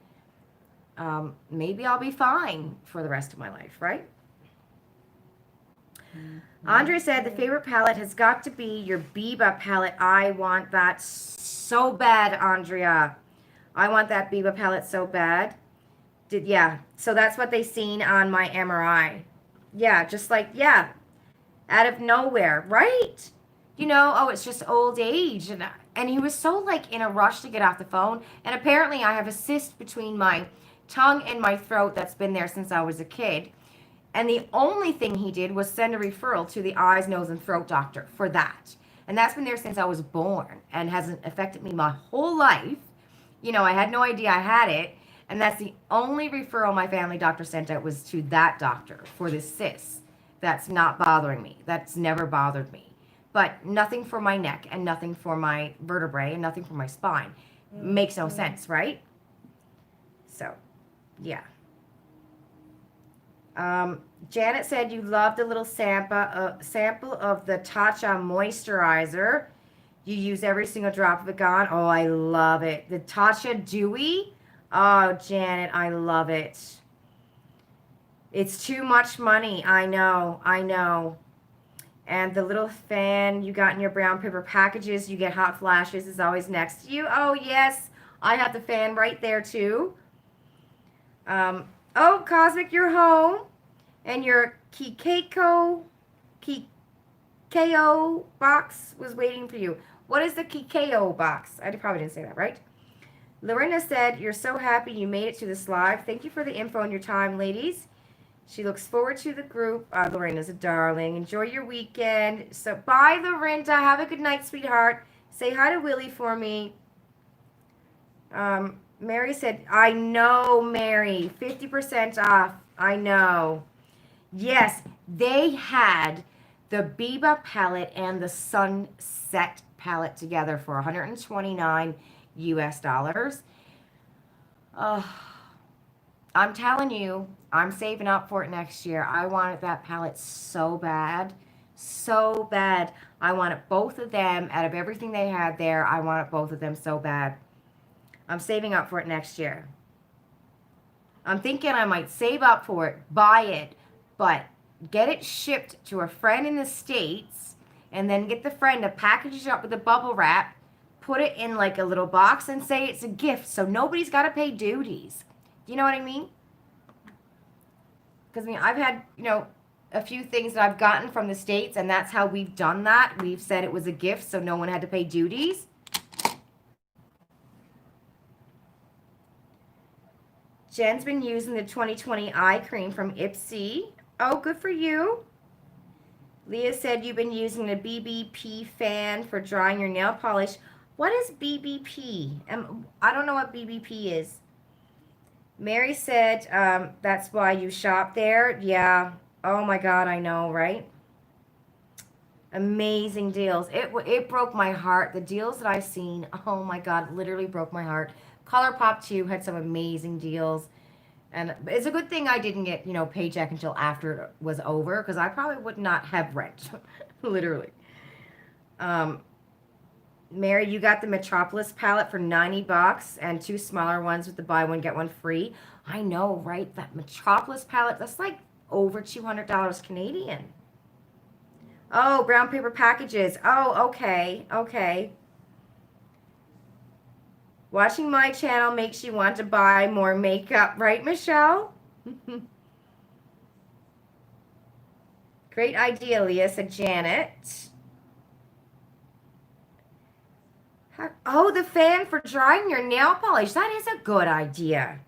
maybe I'll be fine for the rest of my life, right? Andre said the favorite palette has got to be your Biba palette. I want that so bad, Andrea. I want that Biba palette so bad. So that's what they seen on my MRI. Yeah, just like, out of nowhere, right? It's just old age. And he was so, like, in a rush to get off the phone. And apparently I have a cyst between my tongue and my throat that's been there since I was a kid. And the only thing he did was send a referral to the eyes, nose, and throat doctor for that. And that's been there since I was born and hasn't affected me my whole life. I had no idea I had it. And that's the only referral my family doctor sent out, was to that doctor for this cyst. That's not bothering me. That's never bothered me. But nothing for my neck and nothing for my vertebrae and nothing for my spine. Makes no sense, right? So, yeah. Janet said you loved a little sample of the Tatcha moisturizer. You use every single drop of it gone. Oh, I love it. The Tatcha Dewy. Oh, Janet, I love it. It's too much money. I know. I know. And the little fan you got in your brown paper packages, you get hot flashes, is always next to you. Oh, yes. I have the fan right there, too. Oh, Cosmic, you're home. And your Kikeko box was waiting for you. What is the Kikeo box? I probably didn't say that, right? Lorena said, you're so happy you made it to this live. Thank you for the info and your time, ladies. She looks forward to the group. Lorena's a darling. Enjoy your weekend. So, bye, Lorinda. Have a good night, sweetheart. Say hi to Willie for me. Mary said, I know, Mary. 50% off. I know. Yes, they had the Biba palette and the Sunset palette together for 129 US dollars. I'm telling you, I'm saving up for it next year. I wanted that palette so bad. So bad. I wanted both of them out of everything they had there. I wanted both of them so bad. I'm saving up for it next year. I'm thinking I might save up for it, buy it, but get it shipped to a friend in the States, and then get the friend to package it up with a bubble wrap, put it in like a little box, and say it's a gift so nobody's got to pay duties. Do you know what I mean? Because, I mean, I've had, a few things that I've gotten from the States, and that's how we've done that. We've said it was a gift so no one had to pay duties. Jen's been using the 2020 eye cream from Ipsy. Oh, good for you. Leah said you've been using the BBP fan for drying your nail polish. What is BBP? I don't know what BBP is. Mary said that's why you shop there. Yeah. Oh my God, I know, right? Amazing deals. It broke my heart. The deals that I've seen, oh my God, literally broke my heart. ColourPop too had some amazing deals. And it's a good thing I didn't get, paycheck until after it was over, because I probably would not have rent, literally. Mary, you got the Metropolis palette for 90 bucks and 2 smaller ones with the buy one, get one free. I know, right? That Metropolis palette, that's like over $200 Canadian. Oh, brown paper packages. Oh, okay, okay. Watching my channel makes you want to buy more makeup, right, Michelle? Great idea, Leah, said Janet. Oh, the fan for drying your nail polish. That is a good idea.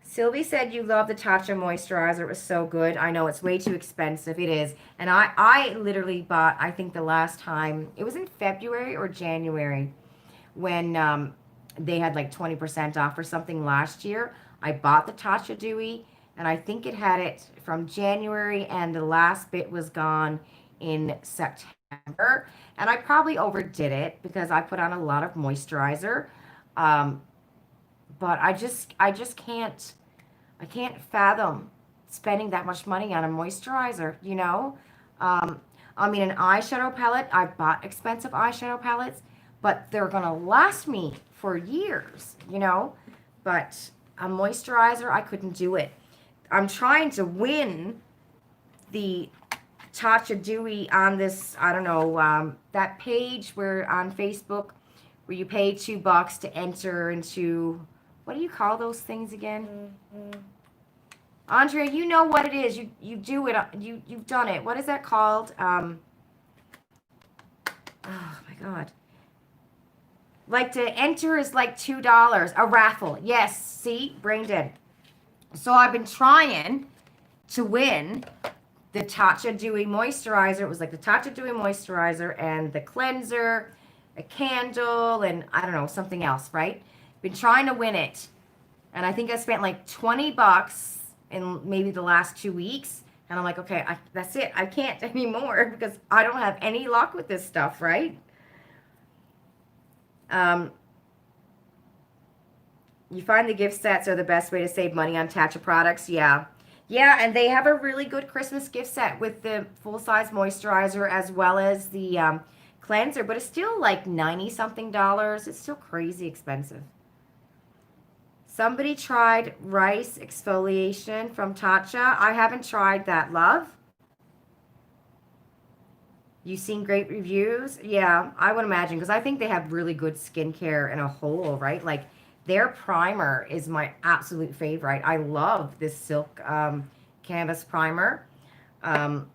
Sylvie said you love the Tatcha moisturizer. It was so good. I know it's way too expensive. It is. And I literally bought, I think the last time, it was in February or January, when they had like 20% off or something last year. I bought the Tatcha Dewy, and I think it had it from January, and the last bit was gone in September. And I probably overdid it because I put on a lot of moisturizer. But I just can't, I can't fathom spending that much money on a moisturizer, I mean, an eyeshadow palette, I bought expensive eyeshadow palettes, but they're going to last me for years, But a moisturizer, I couldn't do it. I'm trying to win the Tatcha Dewy on this, I don't know, that page where on Facebook where you pay $2 to enter into, what do you call those things again? Mm-hmm. Andrea, you know what it is. You do it. You've done it. What is that called? Oh my God. Like to enter is like $2. A raffle. Yes. See, brain dead. So I've been trying to win the Tatcha Dewy moisturizer. It was like the Tatcha Dewy moisturizer and the cleanser, a candle, and I don't know, something else, right? Been trying to win it. And I think I spent like $20 in maybe the last 2 weeks. And I'm like, okay, that's it. I can't anymore because I don't have any luck with this stuff, right? You find the gift sets are the best way to save money on Tatcha products. Yeah. Yeah, and they have a really good Christmas gift set with the full-size moisturizer as well as the cleanser. But it's still like $90-something. It's still crazy expensive. Somebody tried rice exfoliation from Tatcha. I haven't tried that, love. You've seen great reviews? Yeah, I would imagine because I think they have really good skincare in a whole, right? Like their primer is my absolute favorite. I love this silk canvas primer. Um,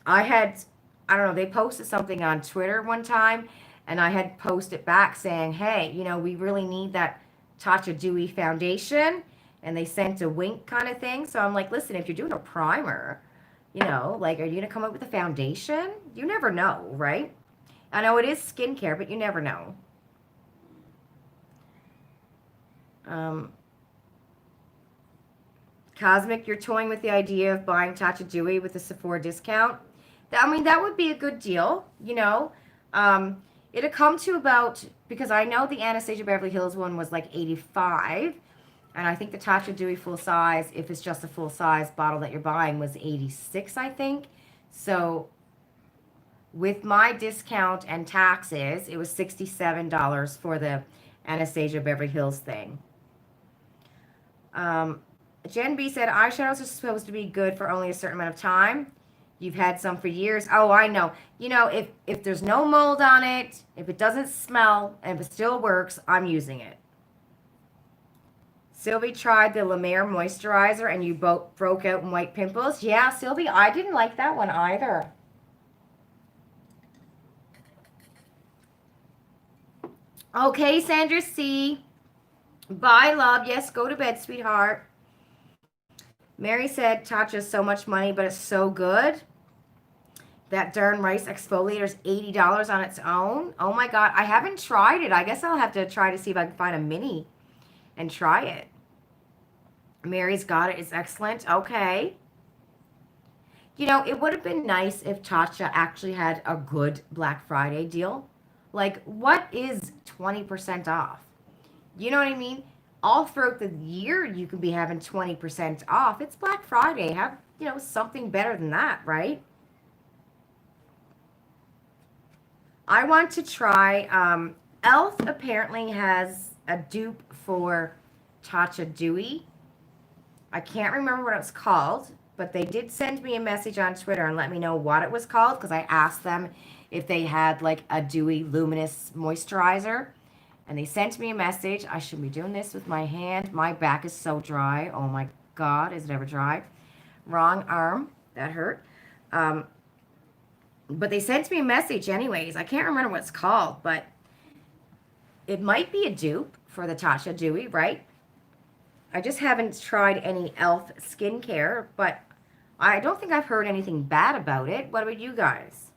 I had, I don't know, they posted something on Twitter one time and I had posted back saying, hey, we really need that Tatcha Dewy foundation. And they sent a wink kind of thing. So I'm like, listen, if you're doing a primer, like, are you going to come up with a foundation? You never know, right? I know it is skincare, but you never know. Um, Cosmic, you're toying with the idea of buying Tatcha Dewy with a Sephora discount. I mean, that would be a good deal. It'd come to about, because I know the Anastasia Beverly Hills one was like 85, and I think the Tatcha Dewy full size, if it's just a full size bottle that you're buying, was 86, I think. So with my discount and taxes, it was $67 for the Anastasia Beverly Hills thing. Jen B said eyeshadows are supposed to be good for only a certain amount of time. You've had some for years. Oh, I know. If there's no mold on it, if it doesn't smell, and if it still works, I'm using it. Sylvie tried the La Mer moisturizer and you both broke out in white pimples. Yeah, Sylvie, I didn't like that one either. Okay, Sandra C. Bye, love. Yes, go to bed, sweetheart. Mary said, Tatcha's so much money, but it's so good. That darn rice exfoliator is $80 on its own. Oh my God, I haven't tried it. I guess I'll have to try to see if I can find a mini and try it. Mary's got it. It's excellent. Okay. It would have been nice if Tatcha actually had a good Black Friday deal. Like, what is 20% off? You know what I mean? All throughout the year, you could be having 20% off. It's Black Friday. Have, something better than that, right? I want to try, e.l.f. apparently has a dupe for Tatcha Dewy. I can't remember what it was called, but they did send me a message on Twitter and let me know what it was called because I asked them if they had like a dewy luminous moisturizer. And they sent me a message. I should be doing this with my hand. My back is so dry. Oh my God, is it ever dry? Wrong arm. That hurt. But they sent me a message anyways. I can't remember what it's called, but it might be a dupe for the Tatcha Dewy, right? I just haven't tried any e.l.f. skincare, but I don't think I've heard anything bad about it. What about you guys?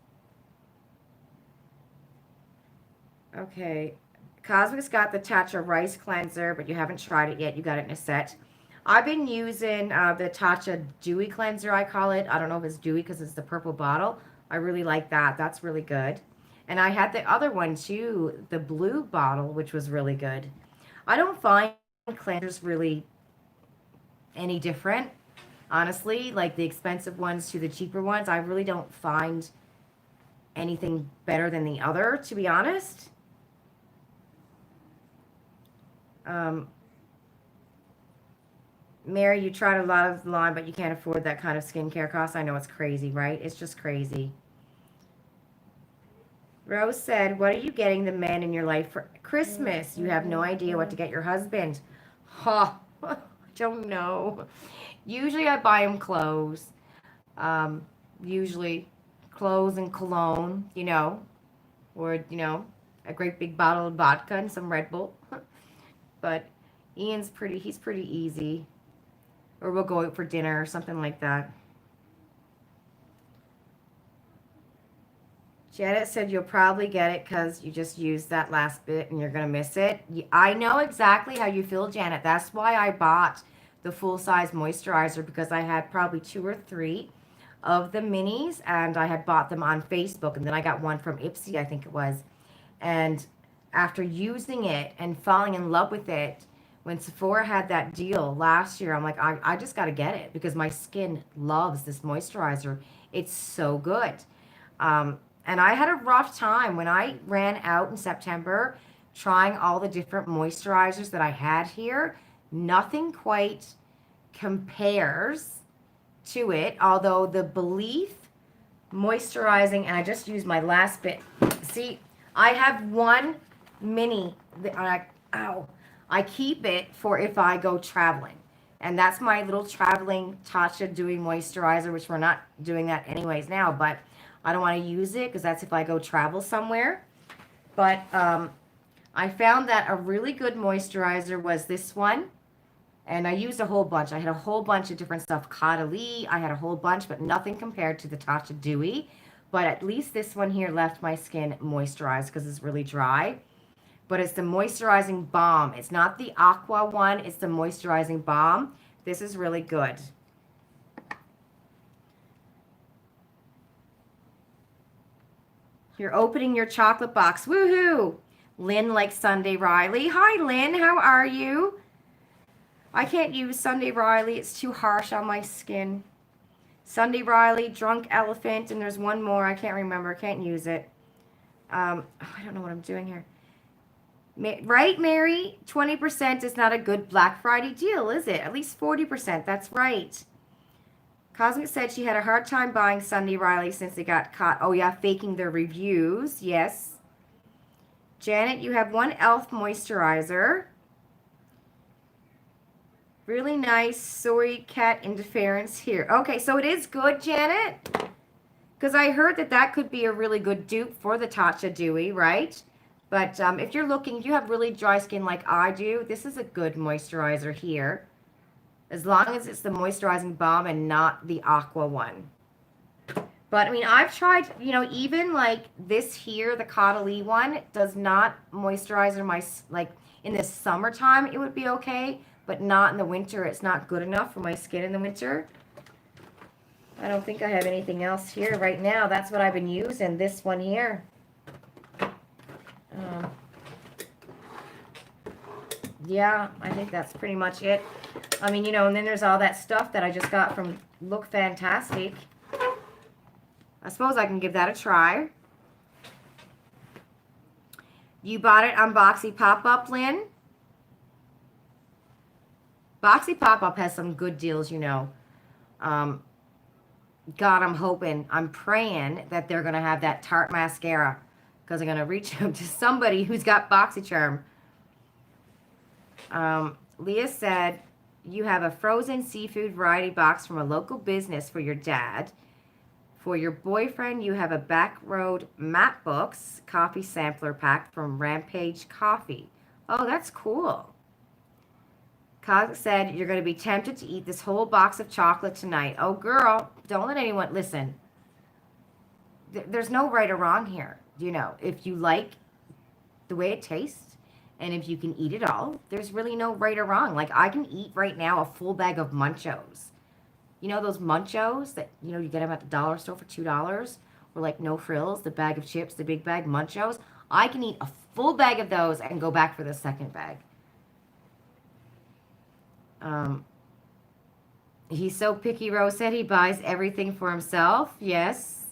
Okay. Cosmic's got the Tatcha Rice Cleanser, but you haven't tried it yet. You got it in a set. I've been using the Tatcha Dewy Cleanser, I call it. I don't know if it's dewy because it's the purple bottle. I really like that. That's really good. And I had the other one too, the blue bottle, which was really good. I don't find cleansers really any different, honestly. Like the expensive ones to the cheaper ones, I really don't find anything better than the other, to be honest. Mary, you tried a lot of the line, but you can't afford that kind of skincare cost. I know it's crazy, right? It's just crazy. Rose said, what are you getting the man in your life for Christmas? You have no idea what to get your husband. Ha, I don't know. Usually I buy him clothes. Usually clothes and cologne, or, a great big bottle of vodka and some Red Bull. But he's pretty easy. Or we'll go out for dinner or something like that. Janet said you'll probably get it because you just used that last bit and you're going to miss it. I know exactly how you feel, Janet. That's why I bought the full-size moisturizer because I had probably 2 or 3 of the minis and I had bought them on Facebook and then I got one from Ipsy, I think it was. And after using it and falling in love with it, when Sephora had that deal last year, I'm like, I just got to get it because my skin loves this moisturizer. It's so good. And I had a rough time when I ran out in September. trying all the different moisturizers that I had here. Nothing quite compares to it, although the Belief moisturizing, and I just used my last bit. See, I have one mini, I keep it for if I go traveling. And that's my little traveling Tatcha Dewy moisturizer, which we're not doing that anyways now, but I don't want to use it because that's if I go travel somewhere. But I found that a really good moisturizer was this one. And I used a whole bunch. I had a whole bunch of different stuff. Caudalie, I had a whole bunch, but nothing compared to the Tatcha Dewy. But at least this one here left my skin moisturized because it's really dry. But it's the moisturizing balm. It's not the aqua one. It's the moisturizing balm. This is really good. You're opening your chocolate box. Woohoo! Lynn likes Sunday Riley. Hi, Lynn. How are you? I can't use Sunday Riley. It's too harsh on my skin. Sunday Riley, Drunk Elephant, and there's one more. I can't remember. I can't use it. I don't know what I'm doing here. Right, Mary? 20% is not a good Black Friday deal, is it? At least 40%. That's right. Cosmic said she had a hard time buying Sunday Riley since they got caught. Oh, yeah, faking their reviews. Yes. Janet, you have one e.l.f. moisturizer. Really nice soy cat interference here. Okay, so it is good, Janet? Because I heard that that could be a really good dupe for the Tatcha Dewy, right? But if you're looking, if you have really dry skin like I do, this is a good moisturizer here. As long as it's the moisturizing balm and not the aqua one. But, I mean, I've tried, you know, even like this here, the Caudalie one, does not moisturize my, like, in the summertime, it would be okay. But not in the winter. It's not good enough for my skin in the winter. I don't think I have anything else here right now. That's what I've been using, this one here. Yeah, I think that's pretty much it. I mean, you know, and then there's all that stuff that I just got from Look Fantastic. I suppose I can give that a try. You bought it on Boxy Pop-Up, Lynn? Boxy Pop-Up has some good deals, you know. God, I'm hoping, I'm praying that they're going to have that Tarte mascara because I'm going to reach out to somebody who's got BoxyCharm. Leah said, you have a frozen seafood variety box from a local business for your dad. For your boyfriend, you have a Backroad Map Books coffee sampler pack from Rampage Coffee. Oh, that's cool. Cosmic said, you're going to be tempted to eat this whole box of chocolate tonight. Oh, girl, don't let anyone, listen. There's no right or wrong here. You know, if you like the way it tastes and if you can eat it all, there's really no right or wrong. Like, I can eat right now a full bag of Munchos. You know those Munchos that, you know, you get them at the dollar store for $2? Or like No Frills, the bag of chips, the big bag Munchos. I can eat a full bag of those and go back for the second bag. He's so picky, Rose said he buys everything for himself. Yes.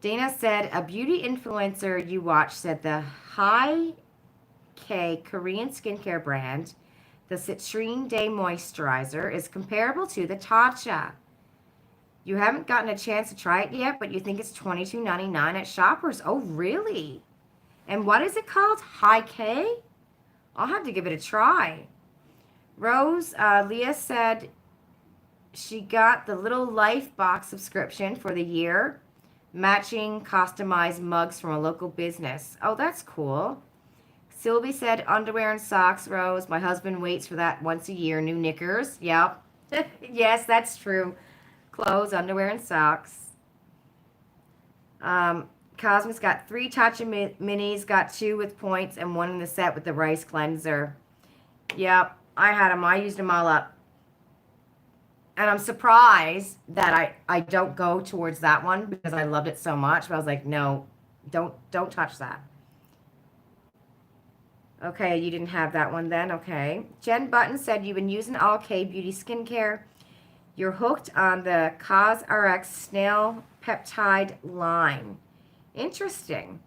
Dana said, a beauty influencer you watch said the High K Korean skincare brand, the Citrine Day Moisturizer, is comparable to the Tatcha. You haven't gotten a chance to try it yet, but you think it's $22.99 at Shoppers. Oh, really? And what is it called? High K? I'll have to give it a try. Rose, Leah said she got the Little Life box subscription for the year, matching customized mugs from a local business. Oh, that's cool. Sylvie said underwear and socks, Rose. My husband waits for that once a year. New knickers. Yep. Yes, that's true. Clothes, underwear, and socks. Cosmic's got 3 Tatcha minis, got 2 with points, and 1 in the set with the rice cleanser. Yep. I had them. I used them all up. And I'm surprised that I don't go towards that one because I loved it so much. But I was like, no, don't touch that. Okay, you didn't have that one then. Okay. Jen Button said you've been using All K Beauty Skincare. You're hooked on the CosRx Snail Peptide line. Interesting.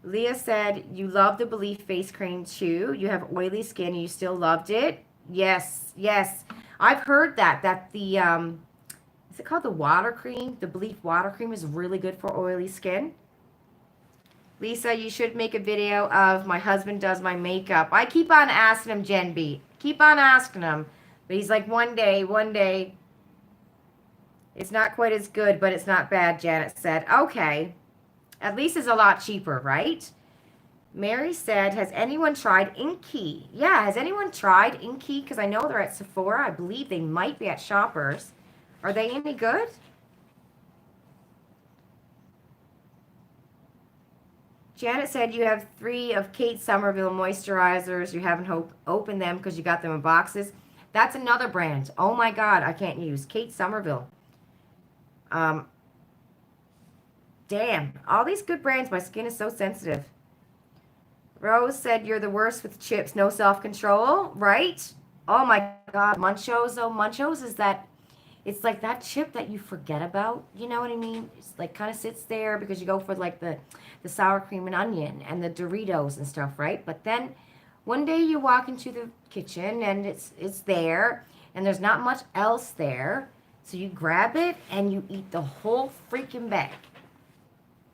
Leah said, you love the Belief face cream too. You have oily skin and you still loved it. Yes, yes. I've heard that the, is it called the water cream? The Belief water cream is really good for oily skin. Lisa, you should make a video of my husband does my makeup. I keep on asking him, Jen B. Keep on asking him. But he's like, one day. It's not quite as good, but it's not bad, Janet said. Okay. At least it's a lot cheaper, right? Mary said, has anyone tried Inky? Yeah, has anyone tried Inky? Because I know they're at Sephora. I believe they might be at Shoppers. Are they any good? Janet said you have 3 of Kate Somerville moisturizers. You haven't opened them because you got them in boxes. That's another brand. Oh my God, I can't use Kate Somerville. Damn, all these good brands. My skin is so sensitive. Rose said you're the worst with chips. No self-control, right? Oh my God, Munchos though. Munchos is that, it's like that chip that you forget about. You know what I mean? It's like kind of sits there because you go for like the sour cream and onion and the Doritos and stuff, right? But then one day you walk into the kitchen and it's there and there's not much else there. So you grab it and you eat the whole freaking bag.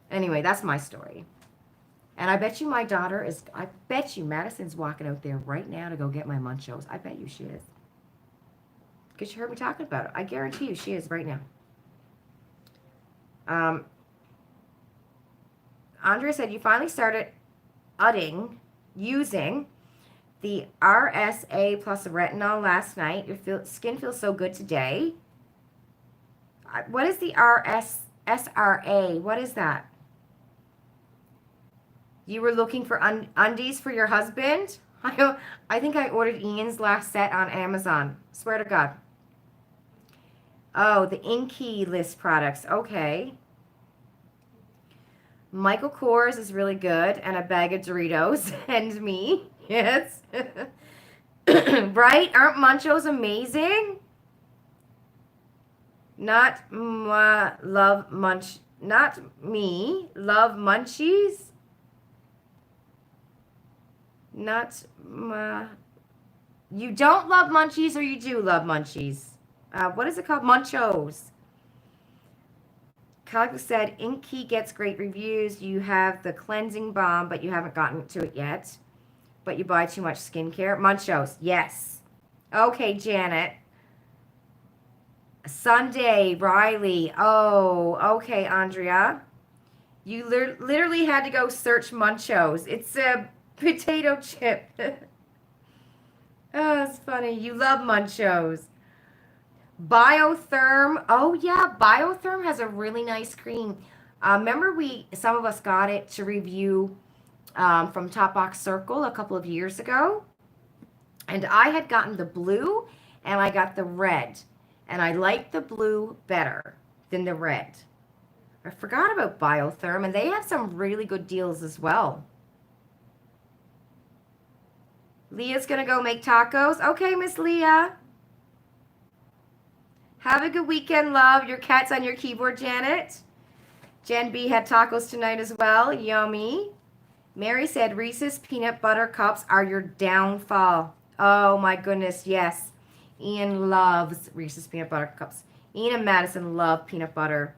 Anyway, that's my story. And I bet you my daughter is, I bet you Madison's walking out there right now to go get my Munchos. I bet you she is. Because you heard me talking about it. I guarantee you she is right now. Andrea said you finally started using the RSA plus retinol last night. Your skin feels so good today. What is the SRA? What is that? You were looking for undies for your husband? I think I ordered Ian's last set on Amazon. Swear to God. Oh, the Inky list products. Okay. Michael Kors is really good. And a bag of Doritos. And me. Yes. Right? Aren't Munchos amazing? Not love munch. Not me. Love munchies. Not you don't love munchies or you do love munchies? What is it called? Munchos. Calico said, Inky gets great reviews. You have the cleansing balm, but you haven't gotten to it yet. But you buy too much skincare. Munchos, yes. Okay, Janet. Sunday, Riley. Oh, okay, Andrea. You literally had to go search Munchos. It's a potato chip. Oh, it's funny. You love Munchos. Biotherm. Oh, yeah. Biotherm has a really nice cream. Remember some of us got it to review from Topbox Circle a couple of years ago. And I had gotten the blue and I got the red. And I liked the blue better than the red. I forgot about Biotherm, and they have some really good deals as well. Leah's going to go make tacos. Okay, Miss Leah. Have a good weekend, love. Your cat's on your keyboard, Janet. Jen B had tacos tonight as well. Yummy. Mary said Reese's peanut butter cups are your downfall. Oh, my goodness, yes. Ian loves Reese's peanut butter cups. Ian and Madison love peanut butter.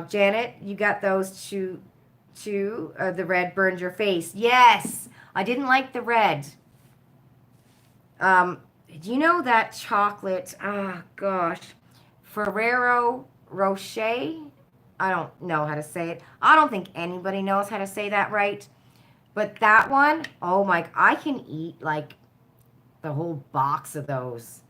Janet, you got those two. The red burned your face. Yes. I didn't like the red. Do you know that chocolate? Oh, gosh. Ferrero Rocher? I don't know how to say it. I don't think anybody knows how to say that right. But that one, oh my, I can eat like the whole box of those.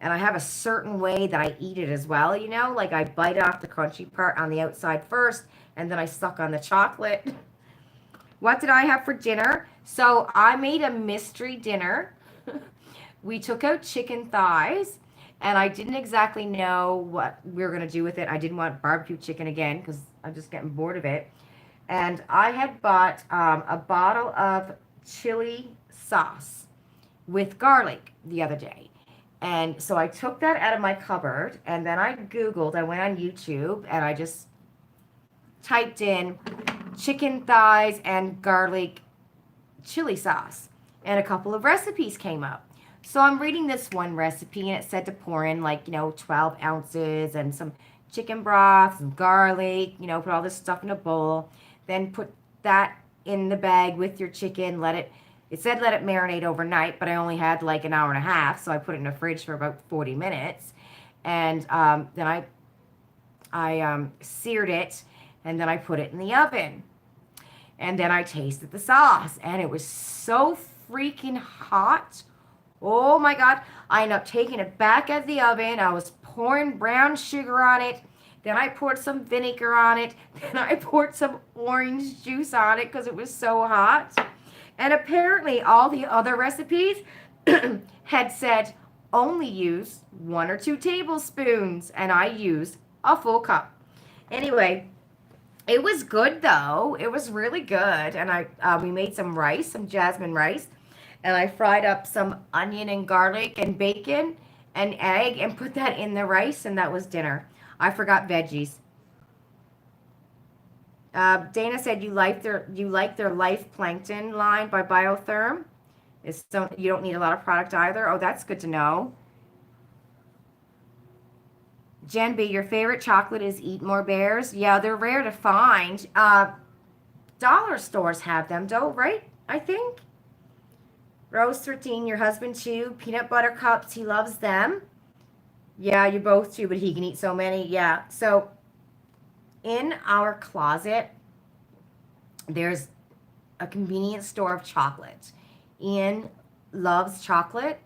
And I have a certain way that I eat it as well, you know? Like I bite off the crunchy part on the outside first, and then I suck on the chocolate. What did I have for dinner? So I made a mystery dinner. We took out chicken thighs, and I didn't exactly know what we were going to do with it. I didn't want barbecue chicken again because I'm just getting bored of it. And I had bought a bottle of chili sauce with garlic the other day. And so I took that out of my cupboard, and then I went on YouTube, and I just typed in chicken thighs and garlic chili sauce. And a couple of recipes came up. So I'm reading this one recipe and it said to pour in 12 ounces and some chicken broth, some garlic, put all this stuff in a bowl. Then put that in the bag with your chicken. It said let it marinate overnight, but I only had like an hour and a half. So I put it in the fridge for about 40 minutes. And then I seared it and then I put it in the oven. And then I tasted the sauce and it was so freaking hot. Oh my God. I ended up taking it back out of the oven. I was pouring brown sugar on it. Then I poured some vinegar on it. Then I poured some orange juice on it because it was so hot. And apparently all the other recipes had said only use 1 or 2 tablespoons. And I used a full cup. Anyway, it was good though. It was really good. And we made some rice, some jasmine rice. And I fried up some onion and garlic and bacon and egg and put that in the rice, and that was dinner. I forgot veggies. Dana said you like their Life Plankton line by Biotherm. You don't need a lot of product either. Oh, that's good to know. Jen B, your favorite chocolate is Eat More Bears. Yeah, they're rare to find. Dollar stores have them, though, right? I think. Rose 13, your husband too. Peanut butter cups, he loves them. Yeah, you both too, but he can eat so many. Yeah. So in our closet, there's a convenience store of chocolate. Ian loves chocolate.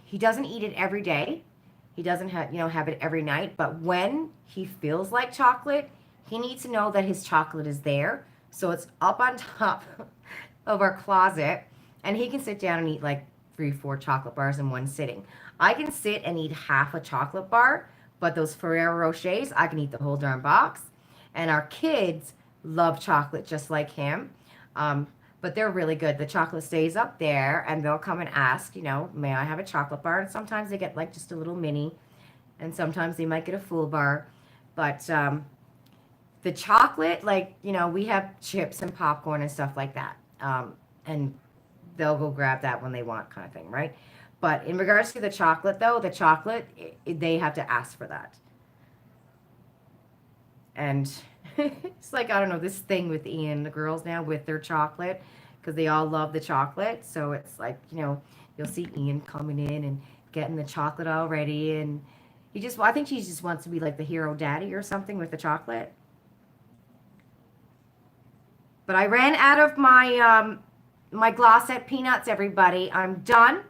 He doesn't eat it every day. He doesn't have it every night, but when he feels like chocolate, he needs to know that his chocolate is there. So it's up on top of our closet, and he can sit down and eat like 3-4 chocolate bars in one sitting. I can sit and eat half a chocolate bar, but those Ferrero Rochers, I can eat the whole darn box. And our kids love chocolate just like him. But they're really good. The chocolate stays up there, and they'll come and ask, may I have a chocolate bar? And sometimes they get like just a little mini, and sometimes they might get a full bar. But the chocolate, we have chips and popcorn and stuff like that. And they'll go grab that when they want, kind of thing, right? But in regards to the chocolate, though, they have to ask for that. And it's like, I don't know, this thing with Ian, the girls now with their chocolate, because they all love the chocolate. So it's like, you'll see Ian coming in and getting the chocolate already. And I think he just wants to be like the hero daddy or something with the chocolate. But I ran out of my Glossette peanuts, everybody. I'm done.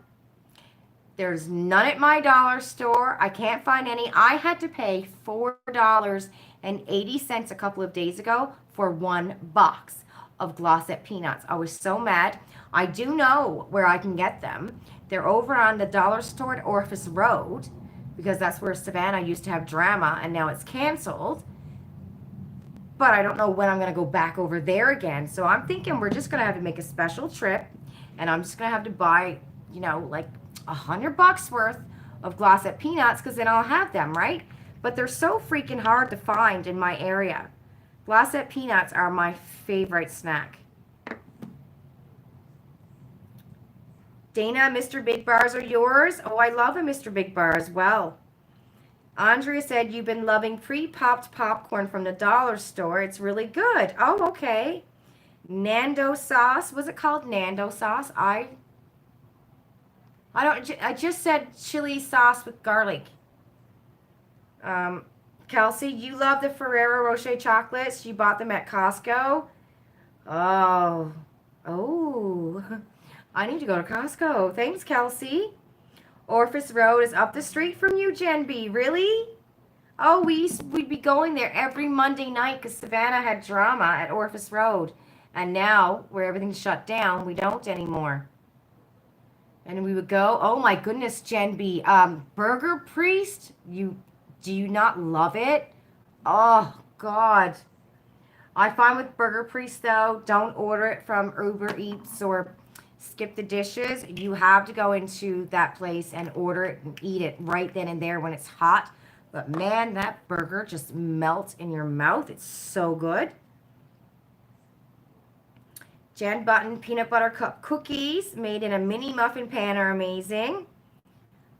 There's none at my dollar store. I can't find any. I had to pay $4.80 a couple of days ago for one box of Glossette peanuts. I was so mad. I do know where I can get them. They're over on the dollar store at Orifice Road, because that's where Savannah used to have drama, and now it's canceled. But I don't know when I'm going to go back over there again. So I'm thinking we're just going to have to make a special trip, and I'm just going to have to buy, like $100 worth of Glossette peanuts, because then I'll have them, right? But they're so freaking hard to find in my area. Glossette peanuts are my favorite snack. Dana, Mr. Big Bars are yours. Oh, I love a Mr. Big Bar as well. Andrea said you've been loving pre-popped popcorn from the dollar store. It's really good. Oh, okay. Nando sauce. Was it called Nando sauce? I just said chili sauce with garlic. Kelsey, you love the Ferrero Rocher chocolates. You bought them at Costco. Oh. I need to go to Costco. Thanks, Kelsey. Orifice Road is up the street from you, Jen B. Really? Oh, we'd be going there every Monday night because Savannah had drama at Orifice Road. And now, where everything's shut down, we don't anymore. And we would go, oh my goodness, Jen B. Burger Priest, do you not love it? Oh, God. I find with Burger Priest, though, don't order it from Uber Eats or Skip the Dishes. You have to go into that place and order it and eat it right then and there when it's hot. But man, that burger just melts in your mouth. It's so good. Jen Button peanut butter cup cookies made in a mini muffin pan are amazing.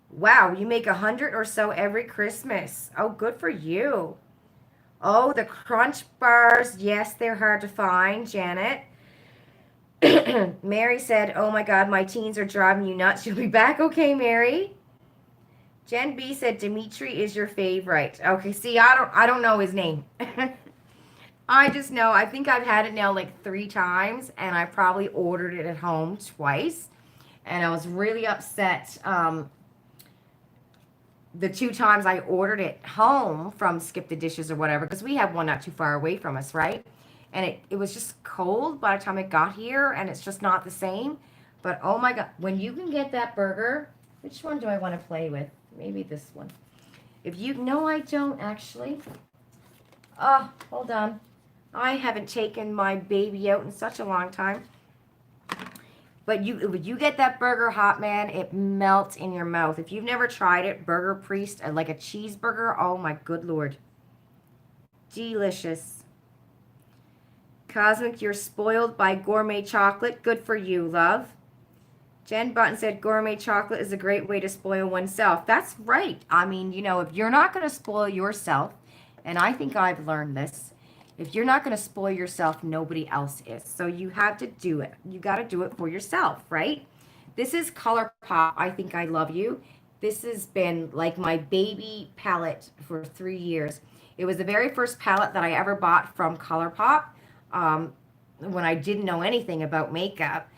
Wow, you make 100 or so every Christmas. Oh, good for you. Oh, the crunch bars. Yes, they're hard to find, Janet. Mary said, "Oh my God, my teens are driving you nuts. You'll be back, okay, Mary?" Jen B said, "Dimitri is your favorite." Okay, see, I don't know his name. I just know. I think I've had it now like 3 times, and I probably ordered it at home twice, and I was really upset. The 2 times I ordered it home from Skip the Dishes or whatever, because we have one not too far away from us, right? And it was just cold by the time it got here, and it's just not the same. But oh my God, when you can get that burger, which one do I want to play with? Maybe this one. If you, no, I don't actually. Oh, hold on. I haven't taken my baby out in such a long time. But when you get that burger hot, man, it melts in your mouth. If you've never tried it, Burger Priest, like a cheeseburger, oh my good Lord. Delicious. Cosmic, you're spoiled by gourmet chocolate. Good for you, love. Jen Button said gourmet chocolate is a great way to spoil oneself. That's right. I mean, if you're not going to spoil yourself, and I think I've learned this, if you're not going to spoil yourself, nobody else is. So you have to do it. You got to do it for yourself, right? This is ColourPop, I Think I Love You. This has been like my baby palette for 3 years. It was the very first palette that I ever bought from ColourPop when I didn't know anything about makeup.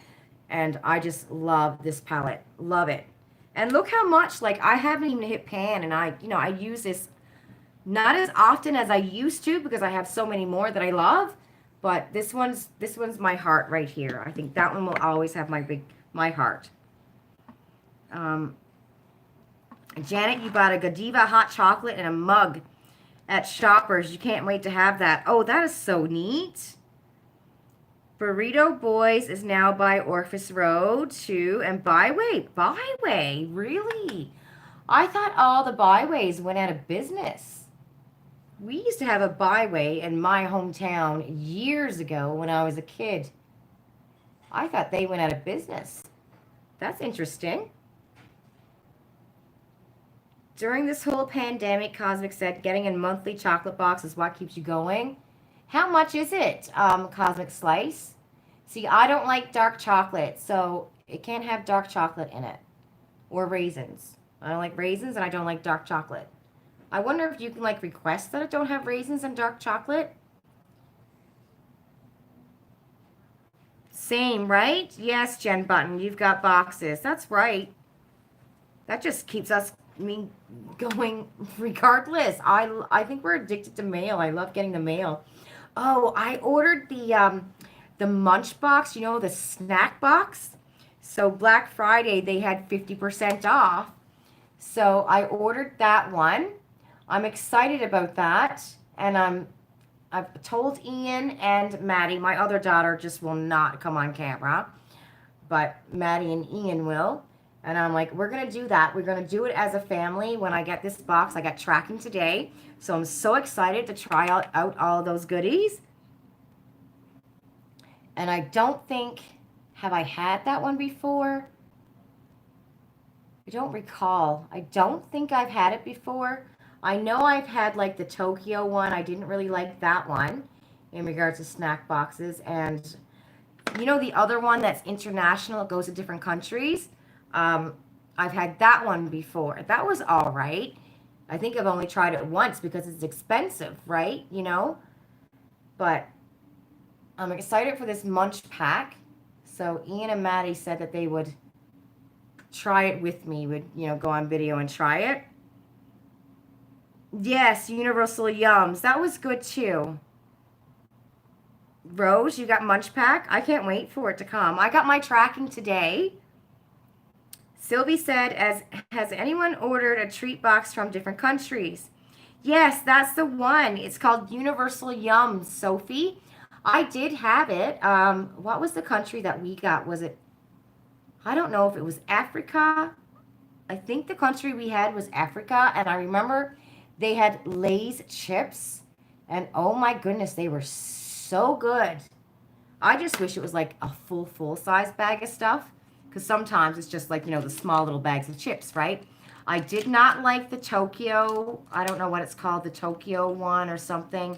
And I just love this palette. Love it. And look how much, like, I haven't even hit pan, and I use this not as often as I used to because I have so many more that I love, but this one's my heart right here. I think that one will always have my heart. Janet, you bought a Godiva hot chocolate and a mug at Shoppers. You can't wait to have that. Oh, that is so neat. Burrito Boys is now by Orphis Road too, and Byway, really? I thought all the Byways went out of business. We used to have a Byway in my hometown years ago when I was a kid. I thought they went out of business. That's interesting. During this whole pandemic, Cosmic said, getting a monthly chocolate box is what keeps you going. How much is it, Cosmic Slice? See, I don't like dark chocolate, so it can't have dark chocolate in it. Or raisins. I don't like raisins, and I don't like dark chocolate. I wonder if you can request that it don't have raisins and dark chocolate. Same, right? Yes, Jen Button, you've got boxes. That's right. That just keeps us, going regardless. I think we're addicted to mail. I love getting the mail. Oh, I ordered the Munch box, the snack box. So Black Friday, they had 50% off. So I ordered that one. I'm excited about that, and I've told Ian and Maddie. My other daughter just will not come on camera, but Maddie and Ian will. And I'm like, we're gonna do that. We're gonna do it as a family. When I get this box, I got tracking today, so I'm so excited to try out all of those goodies. And I don't think, have I had that one before? I don't recall. I don't think I've had it before. I know I've had the Tokyo one. I didn't really like that one in regards to snack boxes. And the other one that's international, it goes to different countries. I've had that one before. That was all right. I think I've only tried it once because it's expensive, right? But I'm excited for this Munch pack. So Ian and Maddie said that they would try it with me, would go on video and try it. Yes, Universal Yums. That was good too. Rose, you got Munch Pack? I can't wait for it to come. I got my tracking today. Sylvie said, has anyone ordered a treat box from different countries? Yes, that's the one. It's called Universal Yums, Sophie. I did have it. What was the country that we got? Was it, I don't know if it was Africa. I think the country we had was Africa, and I remember they had Lay's chips, and oh my goodness, they were so good. I just wish it was like a full size bag of stuff. Because sometimes it's just like, you know, the small little bags of chips, right? I did not like the Tokyo. I don't know what it's called, the Tokyo one or something.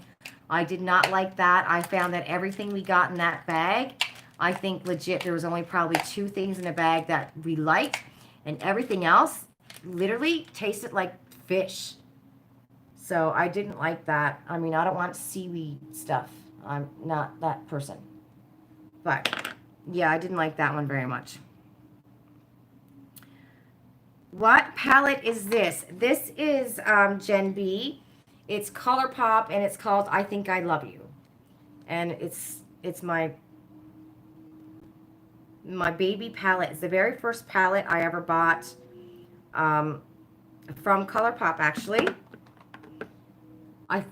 I did not like that. I found that everything we got in that bag, I think legit there was only probably 2 things in the bag that we liked. And everything else literally tasted like fish. So I didn't like that. I mean, I don't want seaweed stuff. I'm not that person. But yeah, I didn't like that one very much. What palette is this? This is Gen B. It's ColourPop and it's called I Think I Love You. And it's my baby palette. It's the very first palette I ever bought from ColourPop actually.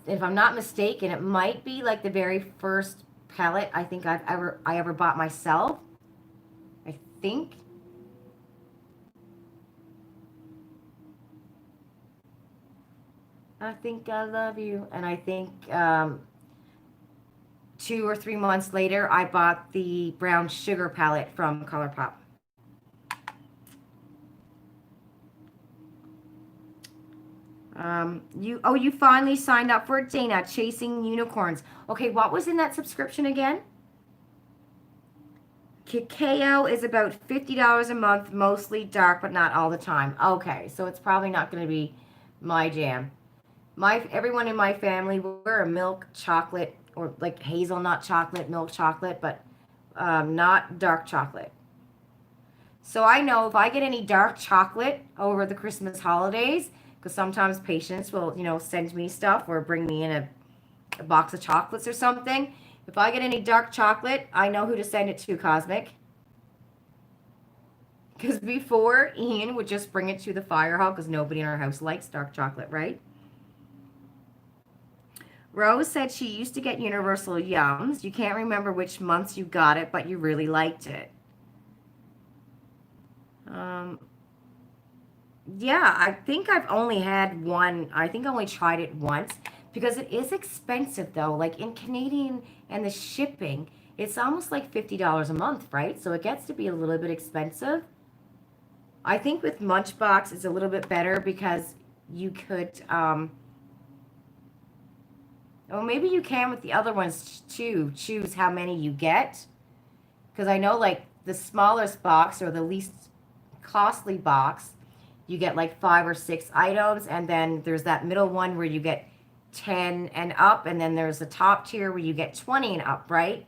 If I'm not mistaken, it might be like the very first palette I think I ever bought myself. I think. I think I love you. And I think 2 or 3 months later, I bought the brown sugar palette from ColourPop. You finally signed up for it, Dana. Chasing Unicorns. Okay, what was in that subscription again? Cacao is about $50 a month, mostly dark, but not all the time. Okay, so it's probably not going to be my jam. Everyone in my family, we're a milk chocolate or like hazelnut chocolate, milk chocolate, but not dark chocolate. So I know if I get any dark chocolate over the Christmas holidays, because sometimes patients will, you know, send me stuff or bring me in a box of chocolates or something. If I get any dark chocolate, I know who to send it to, Cosmic. Because before, Ian would just bring it to the fire hall because nobody in our house likes dark chocolate, right? Rose said she used to get Universal Yums. You can't remember which months you got it, but you really liked it. Yeah, I think I've only had one. I think I only tried it once because it is expensive though. Like in Canadian and the shipping, it's almost like $50 a month, right? So it gets to be a little bit expensive. I think with Munchbox it's a little bit better because you could, well, maybe you can with the other ones too, choose how many you get. Because I know like the smallest box or the least costly box, you get like 5 or 6 items, and then there's that middle one where you get 10 and up, and then there's the top tier where you get 20 and up, right?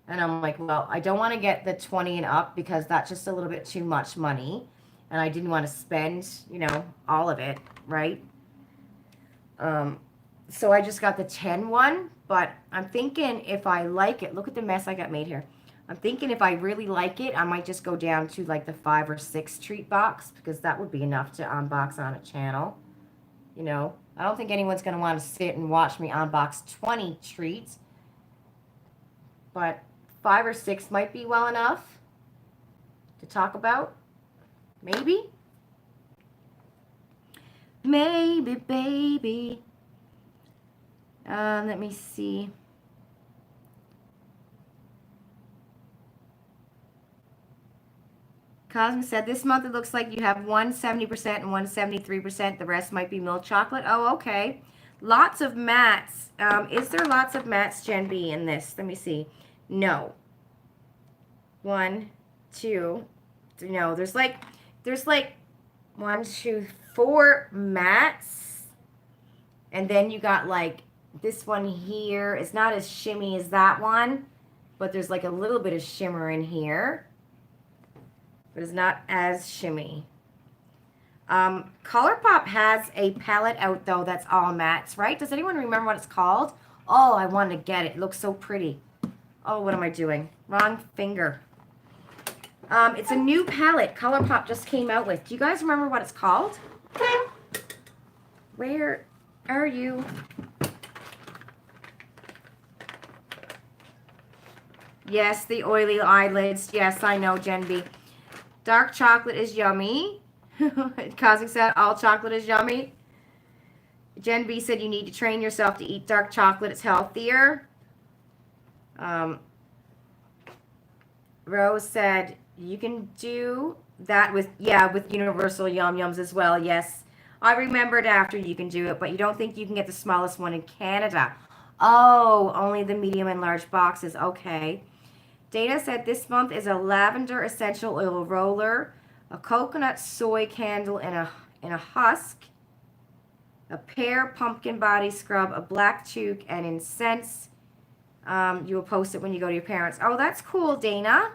And I'm like, well, I don't want to get the 20 and up because that's just a little bit too much money, and I didn't want to spend, you know, all of it, right? So I just got the 10 one, but I'm thinking if I like it, look at the mess I got made here. I'm thinking if I really like it, I might just go down to like the 5 or 6 treat box because that would be enough to unbox on a channel. You know, I don't think anyone's going to want to sit and watch me unbox 20 treats, but 5 or 6 might be well enough to talk about. Maybe. Maybe, baby. Let me see. Cosmic said, this month it looks like you have one 70% and one 73%. The rest might be milk chocolate. Oh, okay. Lots of mats. Is there lots of mats, Gen B, in this? Let me see. No. 1, 2. No, there's like 1, 2, 4 mats. And then you got like this one here. It's not as shimmy as that one, but there's like a little bit of shimmer in here. But it's not as shimmy. ColourPop has a palette out, though, that's all mattes, right? Does anyone remember what it's called? Oh, I wanted to get it. It looks so pretty. Oh, what am I doing? Wrong finger. It's a new palette ColourPop just came out with. Do you guys remember what it's called? Where are you? Yes, the oily eyelids. Yes, I know, Gen B. Dark chocolate is yummy. Cosmic said all chocolate is yummy. Gen B said you need to train yourself to eat dark chocolate. It's healthier. Rose said you can do that with Universal Yum Yums as well. Yes, I remembered after you can do it, but you don't think you can get the smallest one in Canada. Oh, only the medium and large boxes. Okay. Dana said this month is a lavender essential oil roller, a coconut soy candle in a husk, a pear pumpkin body scrub, a black toque, and incense. You will post it when you go to your parents. Oh, that's cool, Dana.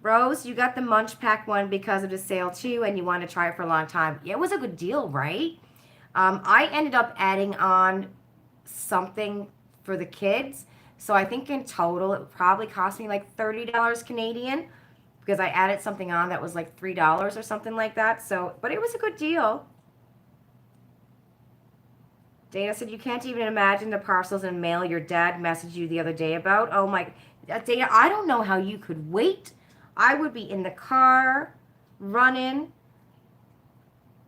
Rose, you got the Munch Pack one because of the sale too, and you want to try it for a long time. It was a good deal, right? I ended up adding on something for the kids. So I think in total it probably cost me like $30 Canadian because I added something on that was like $3 or something like that. So, but it was a good deal. Dana said, you can't even imagine the parcels and mail your dad messaged you the other day about. Oh my, Dana, I don't know how you could wait. I would be in the car running.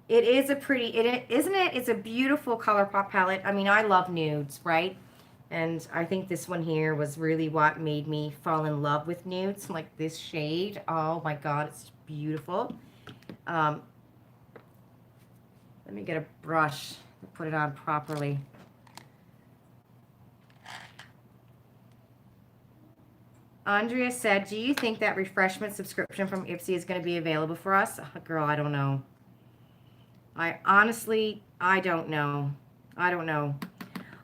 It is a pretty, isn't it? It's a beautiful color pop palette. I mean, I love nudes, right? And I think this one here was really what made me fall in love with nudes, like this shade. Oh my God, it's beautiful. Let me get a brush to put it on properly. Andrea said, do you think that refreshment subscription from Ipsy is going to be available for us? Oh, girl, I don't know. I honestly, I don't know. I don't know.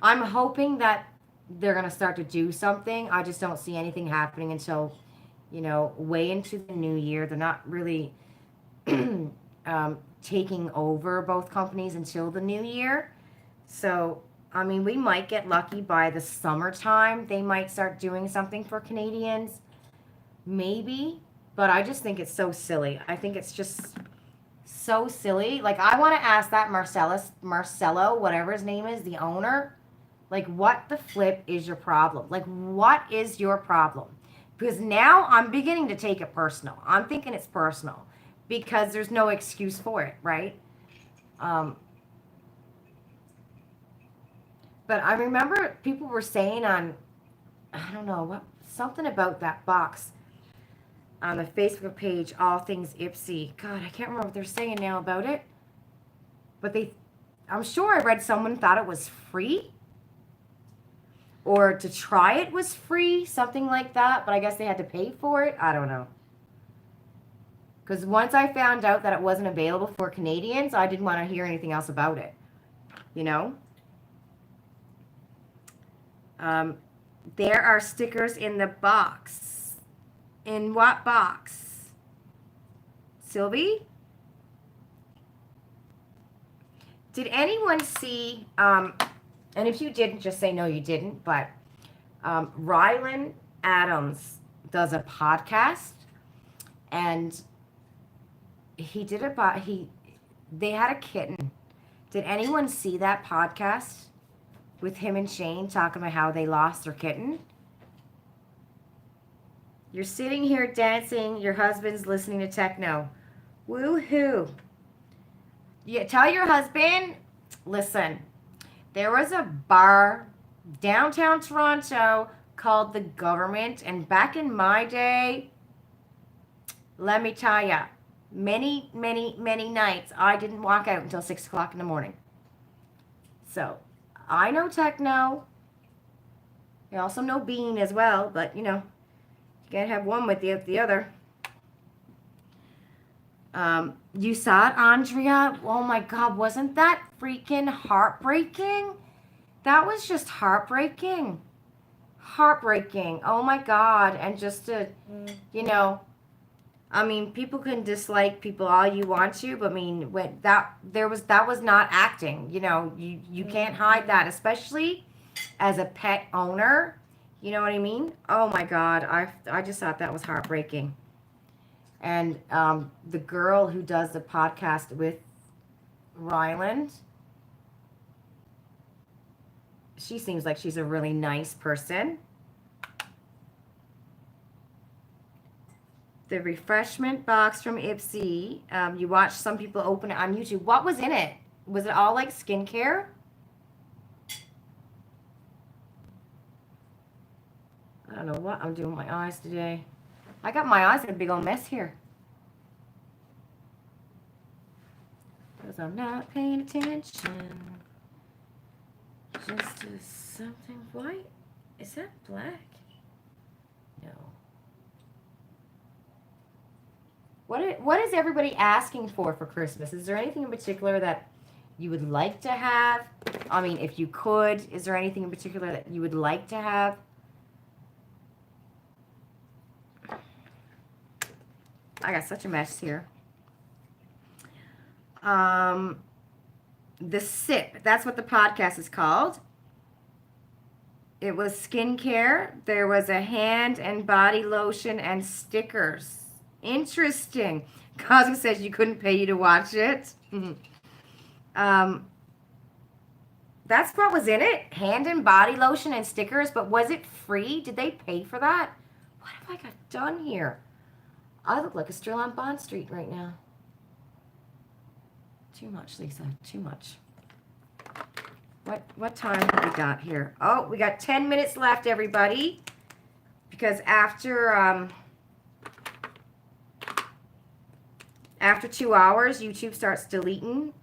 I'm hoping that they're going to start to do something. I just don't see anything happening until, way into the new year. They're not really taking over both companies until the new year. So, I mean, we might get lucky by the summertime. They might start doing something for Canadians. Maybe. But I just think it's so silly. I think it's just so silly. Like, I want to ask that Marcelo, whatever his name is, the owner, like, what the flip is your problem? Like, what is your problem? Because now I'm beginning to take it personal. I'm thinking it's personal because there's no excuse for it, right? But I remember people were saying on, I don't know, something about that box on the Facebook page, All Things Ipsy. God, I can't remember what they're saying now about it. But I'm sure I read someone thought it was free. Or to try it was free, something like that. But I guess they had to pay for it. I don't know. Because once I found out that it wasn't available for Canadians, I didn't want to hear anything else about it. You know? There are stickers in the box. In what box? Sylvie? Did anyone see, and if you didn't, just say no, you didn't, but Rylan Adams does a podcast, and they had a kitten. Did anyone see that podcast with him and Shane talking about how they lost their kitten? You're sitting here dancing, your husband's listening to techno. Woo-hoo. Yeah, tell your husband, listen, there was a bar downtown Toronto called The Government, and back in my day, let me tell you, many, many, many nights, I didn't walk out until 6 o'clock in the morning. So, I know techno. I also know Bean as well, but, you can't have one with the other. You saw it, Andrea? Oh my God, wasn't that freaking heartbreaking? That was just heartbreaking. Heartbreaking. Oh my God. And just to, I mean, people can dislike people all you want to, but I mean, that was not acting. You can't hide that, especially as a pet owner. You know what I mean? Oh my God, I just thought that was heartbreaking. And the girl who does the podcast with Ryland, she seems like she's a really nice person. The refreshment box from Ipsy. You watch some people open it on YouTube. What was in it? Was it all like skincare? I don't know what I'm doing with my eyes today. I got my eyes in a big old mess here. Because I'm not paying attention. Just as something white. Is that black? No. What is everybody asking for Christmas? Is there anything in particular that you would like to have? I mean, if you could, is there anything in particular that you would like to have? I got such a mess here. The sip. That's what the podcast is called. It was skincare. There was a hand and body lotion and stickers. Interesting. Cosmo says you couldn't pay you to watch it. That's what was in it. Hand and body lotion and stickers. But was it free? Did they pay for that? What have I got done here? I look like a stroll on Bond Street right now. Too much, Lisa. Too much. What time have we got here? Oh, we got 10 minutes left, everybody. Because after 2 hours, YouTube starts deleting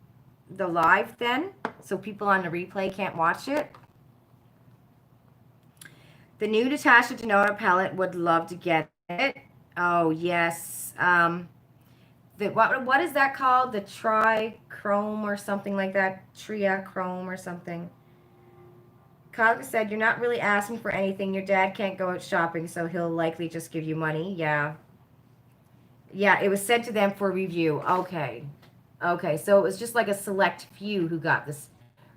the live then. So people on the replay can't watch it. The new Natasha Denona palette, would love to get it. Oh, yes. What is that called? The Tri-Chrome or something like that? Tria-Chrome or something. Kyle said, you're not really asking for anything. Your dad can't go out shopping, so he'll likely just give you money. Yeah. Yeah, it was sent to them for review. Okay. Okay, so it was just like a select few who got this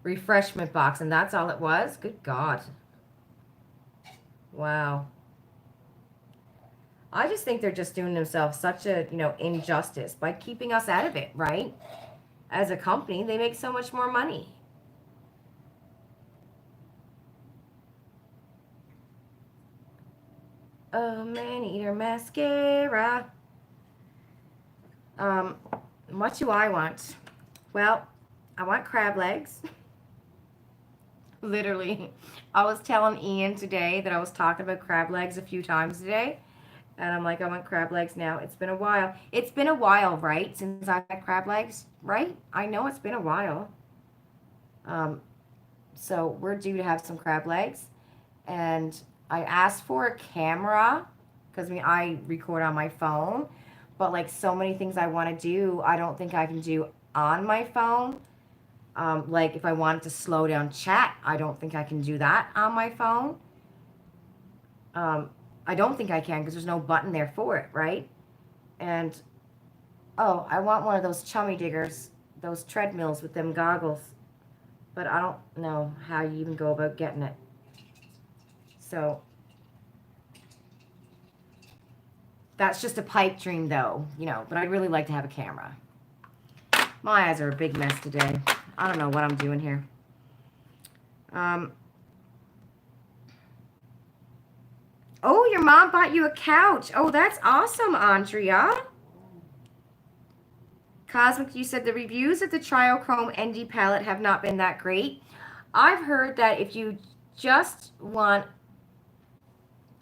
refreshment box, and that's all it was? Good God. Wow. I just think they're just doing themselves such a, injustice by keeping us out of it, right? As a company, they make so much more money. Oh, man-eater mascara. What do I want? Well, I want crab legs. Literally. I was telling Ian today that I was talking about crab legs a few times today. And I'm like, I want crab legs now. It's been a while. It's been a while, right? Since I've had crab legs, right? I know it's been a while. So we're due to have some crab legs. And I asked for a camera because I record on my phone. But like so many things I want to do, I don't think I can do on my phone. Like if I wanted to slow down chat, I don't think I can do that on my phone. I don't think I can because there's no button there for it, right? And, oh, I want one of those chummy diggers, those treadmills with them goggles. But I don't know how you even go about getting it. So, that's just a pipe dream, though, but I'd really like to have a camera. My eyes are a big mess today. I don't know what I'm doing here. Oh, your mom bought you a couch. Oh, that's awesome, Andrea. Cosmic, you said the reviews of the Triochrome ND palette have not been that great. I've heard that if you just want,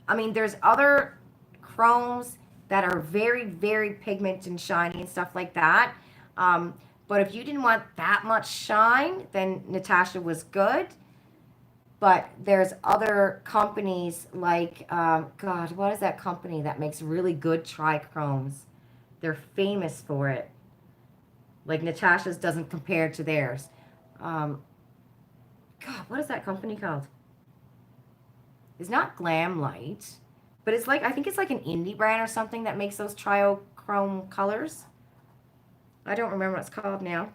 there's other chromes that are very, very pigment and shiny and stuff like that. But if you didn't want that much shine, then Natasha was good. But there's other companies like, God, what is that company that makes really good trichromes? They're famous for it. Like Natasha's doesn't compare to theirs. God, what is that company called? It's not Glam Light, but it's like, I think it's like an indie brand or something that makes those triochrome colors. I don't remember what it's called now.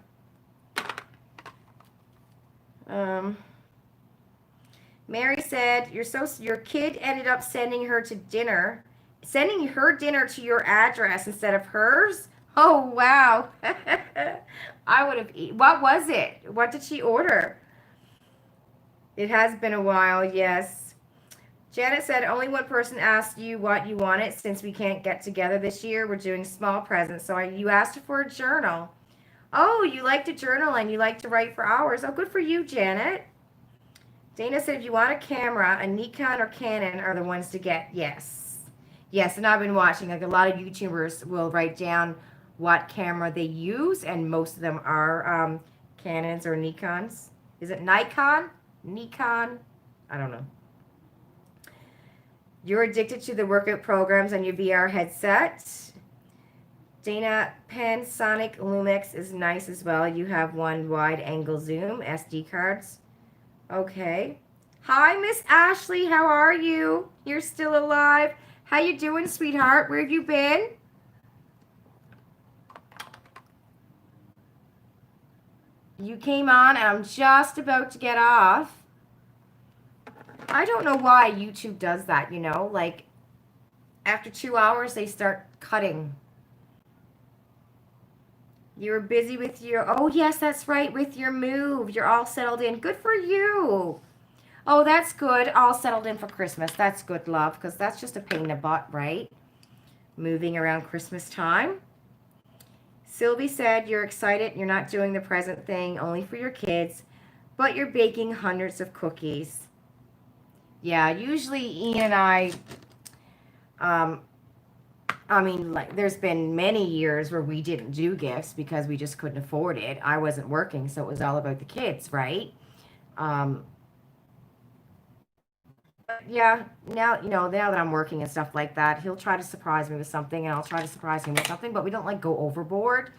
Mary said, your kid ended up sending her dinner to your address instead of hers. Oh, wow. I would have what was it? What did she order? It has been a while, yes. Janet said, only one person asked you what you wanted. Since we can't get together this year, we're doing small presents. So you asked her for a journal. Oh, you like to journal and you like to write for hours. Oh, good for you, Janet. Dana said, if you want a camera, a Nikon or Canon are the ones to get. Yes. Yes, and I've been watching, like a lot of YouTubers will write down what camera they use, and most of them are Canons or Nikons. Is it Nikon? Nikon? I don't know. You're addicted to the workout programs on your VR headset. Dana, Panasonic Lumix is nice as well. You have one wide angle zoom, SD cards. Okay. Hi, Miss Ashley. How are you? You're still alive. How you doing, sweetheart? Where have you been? You came on and I'm just about to get off. I don't know why YouTube does that, like after 2 hours they start cutting. You were busy with your, oh yes, that's right, with your move. You're all settled in. Good for you. Oh, that's good. All settled in for Christmas. That's good, love, because that's just a pain in the butt, right? Moving around Christmas time. Sylvie said you're excited. You're not doing the present thing only for your kids, but you're baking hundreds of cookies. Yeah, usually Ian and I mean, like, there's been many years where we didn't do gifts because we just couldn't afford it. I wasn't working, so it was all about the kids, right? Um, yeah, now that I'm working and stuff like that, he'll try to surprise me with something, and I'll try to surprise him with something, but we don't like go overboard.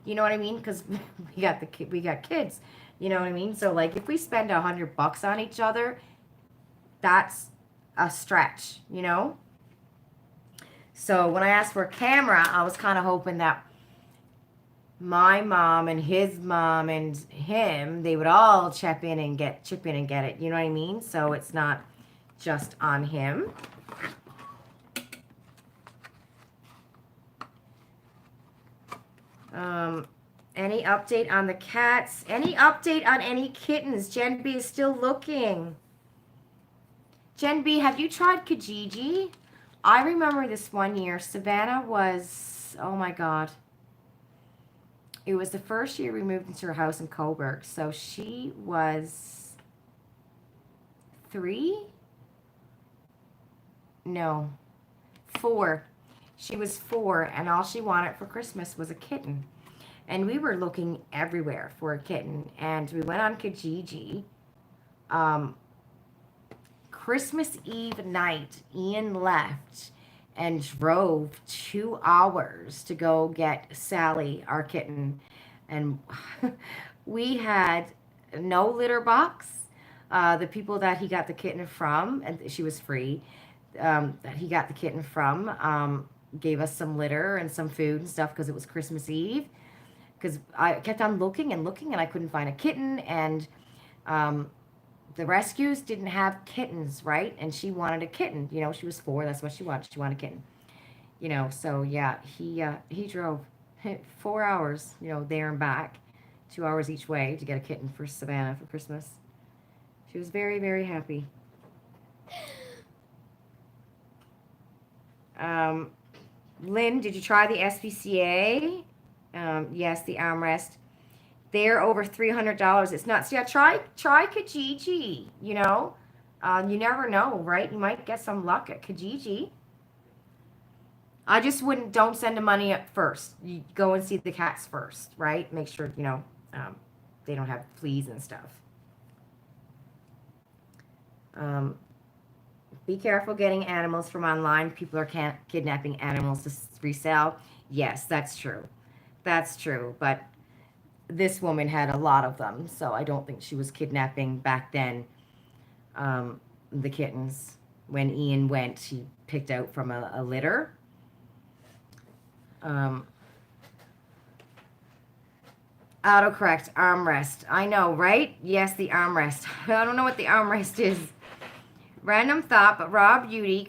You know what I mean? Because we got kids. You know what I mean? So like, if we spend $100 on each other, that's a stretch. So when I asked for a camera, I was kind of hoping that my mom and his mom and him, they would all chip in and get it. You know what I mean? So it's not just on him. Any update on the cats? Any update on any kittens? Jen B is still looking. Jen B, have you tried Kijiji? I remember this one year, Savannah was, oh my God. It was the first year we moved into her house in Coburg. So she was 3? No, 4. She was 4, and all she wanted for Christmas was a kitten. And we were looking everywhere for a kitten. And we went on Kijiji. Christmas Eve night, Ian left and drove 2 hours to go get Sally, our kitten. And we had no litter box. The people that he got the kitten from, and she was free, that he got the kitten from, gave us some litter and some food and stuff because it was Christmas Eve. Because I kept on looking and looking and I couldn't find a kitten, and the rescues didn't have kittens, right? And she wanted a kitten. She was 4. That's what she wanted. She wanted a kitten. So yeah, he drove 4 hours, there and back, 2 hours each way to get a kitten for Savannah for Christmas. She was very, very happy. Lynn, did you try the SPCA? Yes, the armrest. They're over $300. It's nuts. Yeah, try Kijiji. You never know, right? You might get some luck at Kijiji. I just don't send the money up first. You go and see the cats first, right? Make sure they don't have fleas and stuff. Be careful getting animals from online. People are kidnapping animals to resell. Yes, that's true. That's true. But this woman had a lot of them, so I don't think she was kidnapping back then. The kittens. When Ian went, he picked out from a litter. Autocorrect, armrest. I know, right? Yes, the armrest. I don't know what the armrest is. Random thought, but Raw Beauty,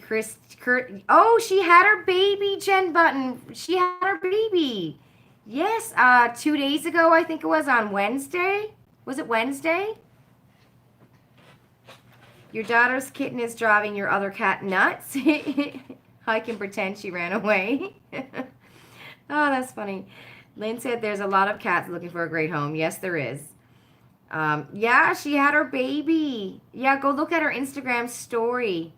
Kurt. Oh, she had her baby, Jen Button. She had her baby. Yes, 2 days ago, I think it was on Wednesday. Was it Wednesday? Your daughter's kitten is driving your other cat nuts. I can pretend she ran away. Oh, that's funny. Lynn said there's a lot of cats looking for a great home. Yes, there is. Yeah, she had her baby. Yeah, go look at her Instagram story.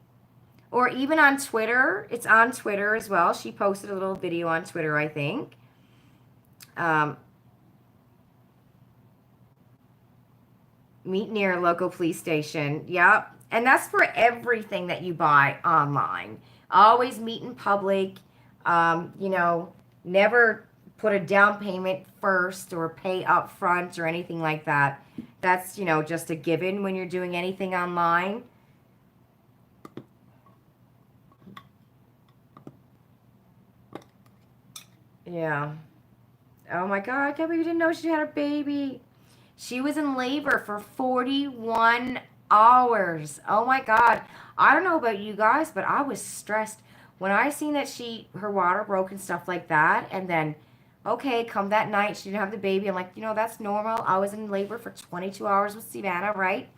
or even on Twitter. It's on Twitter as well. She posted a little video on Twitter, I think. Meet near a local police station. Yep. And that's for everything that you buy online. Always meet in public. Never put a down payment first or pay up front or anything like that. That's, just a given when you're doing anything online. Yeah. Oh my God, I can't believe you didn't know she had a baby. She was in labor for 41 hours. Oh my God. I don't know about you guys, but I was stressed when I seen that her water broke and stuff like that. And then, okay, come that night, she didn't have the baby. I'm like, that's normal. I was in labor for 22 hours with Savannah, right?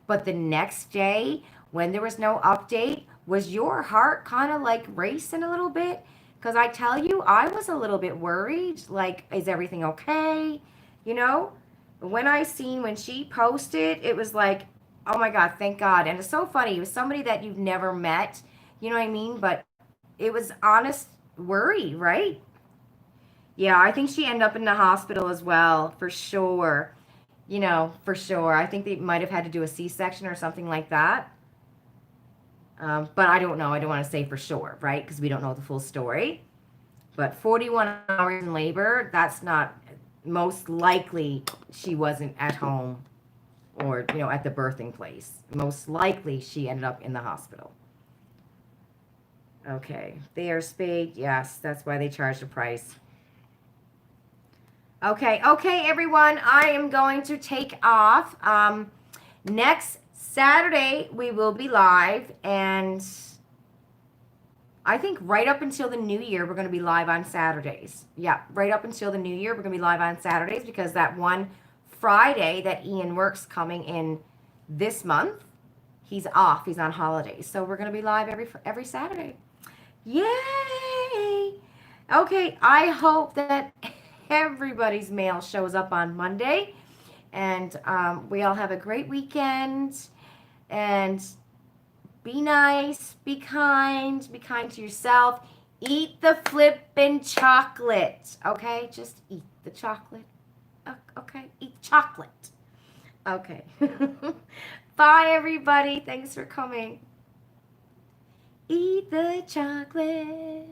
But the next day, when there was no update, was your heart kind of like racing a little bit? Because I tell you, I was a little bit worried. Like, is everything okay? When she posted, it was like, oh my God, thank God. And it's so funny. It was somebody that you've never met, you know what I mean? But it was honest worry, right? Yeah, I think she ended up in the hospital as well, for sure. For sure. I think they might have had to do a C-section or something like that. But I don't know. I don't want to say for sure, right? Because we don't know the full story. But 41 hours in labor, that's not, most likely she wasn't at home or, at the birthing place. Most likely she ended up in the hospital. Okay, they are spayed. Yes, that's why they charge the price. Okay, everyone, I am going to take off. Next Saturday, we will be live, and I think right up until the new year, we're going to be live on Saturdays. Yeah, right up until the new year, we're going to be live on Saturdays because that one Friday that Ian works coming in this month, he's off. He's on holidays. So we're going to be live every Saturday. Yay! Okay, I hope that everybody's mail shows up on Monday. And we all have a great weekend. And be nice, be kind to yourself. Eat the flippin' chocolate, okay? Just eat the chocolate, okay? Eat chocolate, okay. Bye, everybody. Thanks for coming. Eat the chocolate.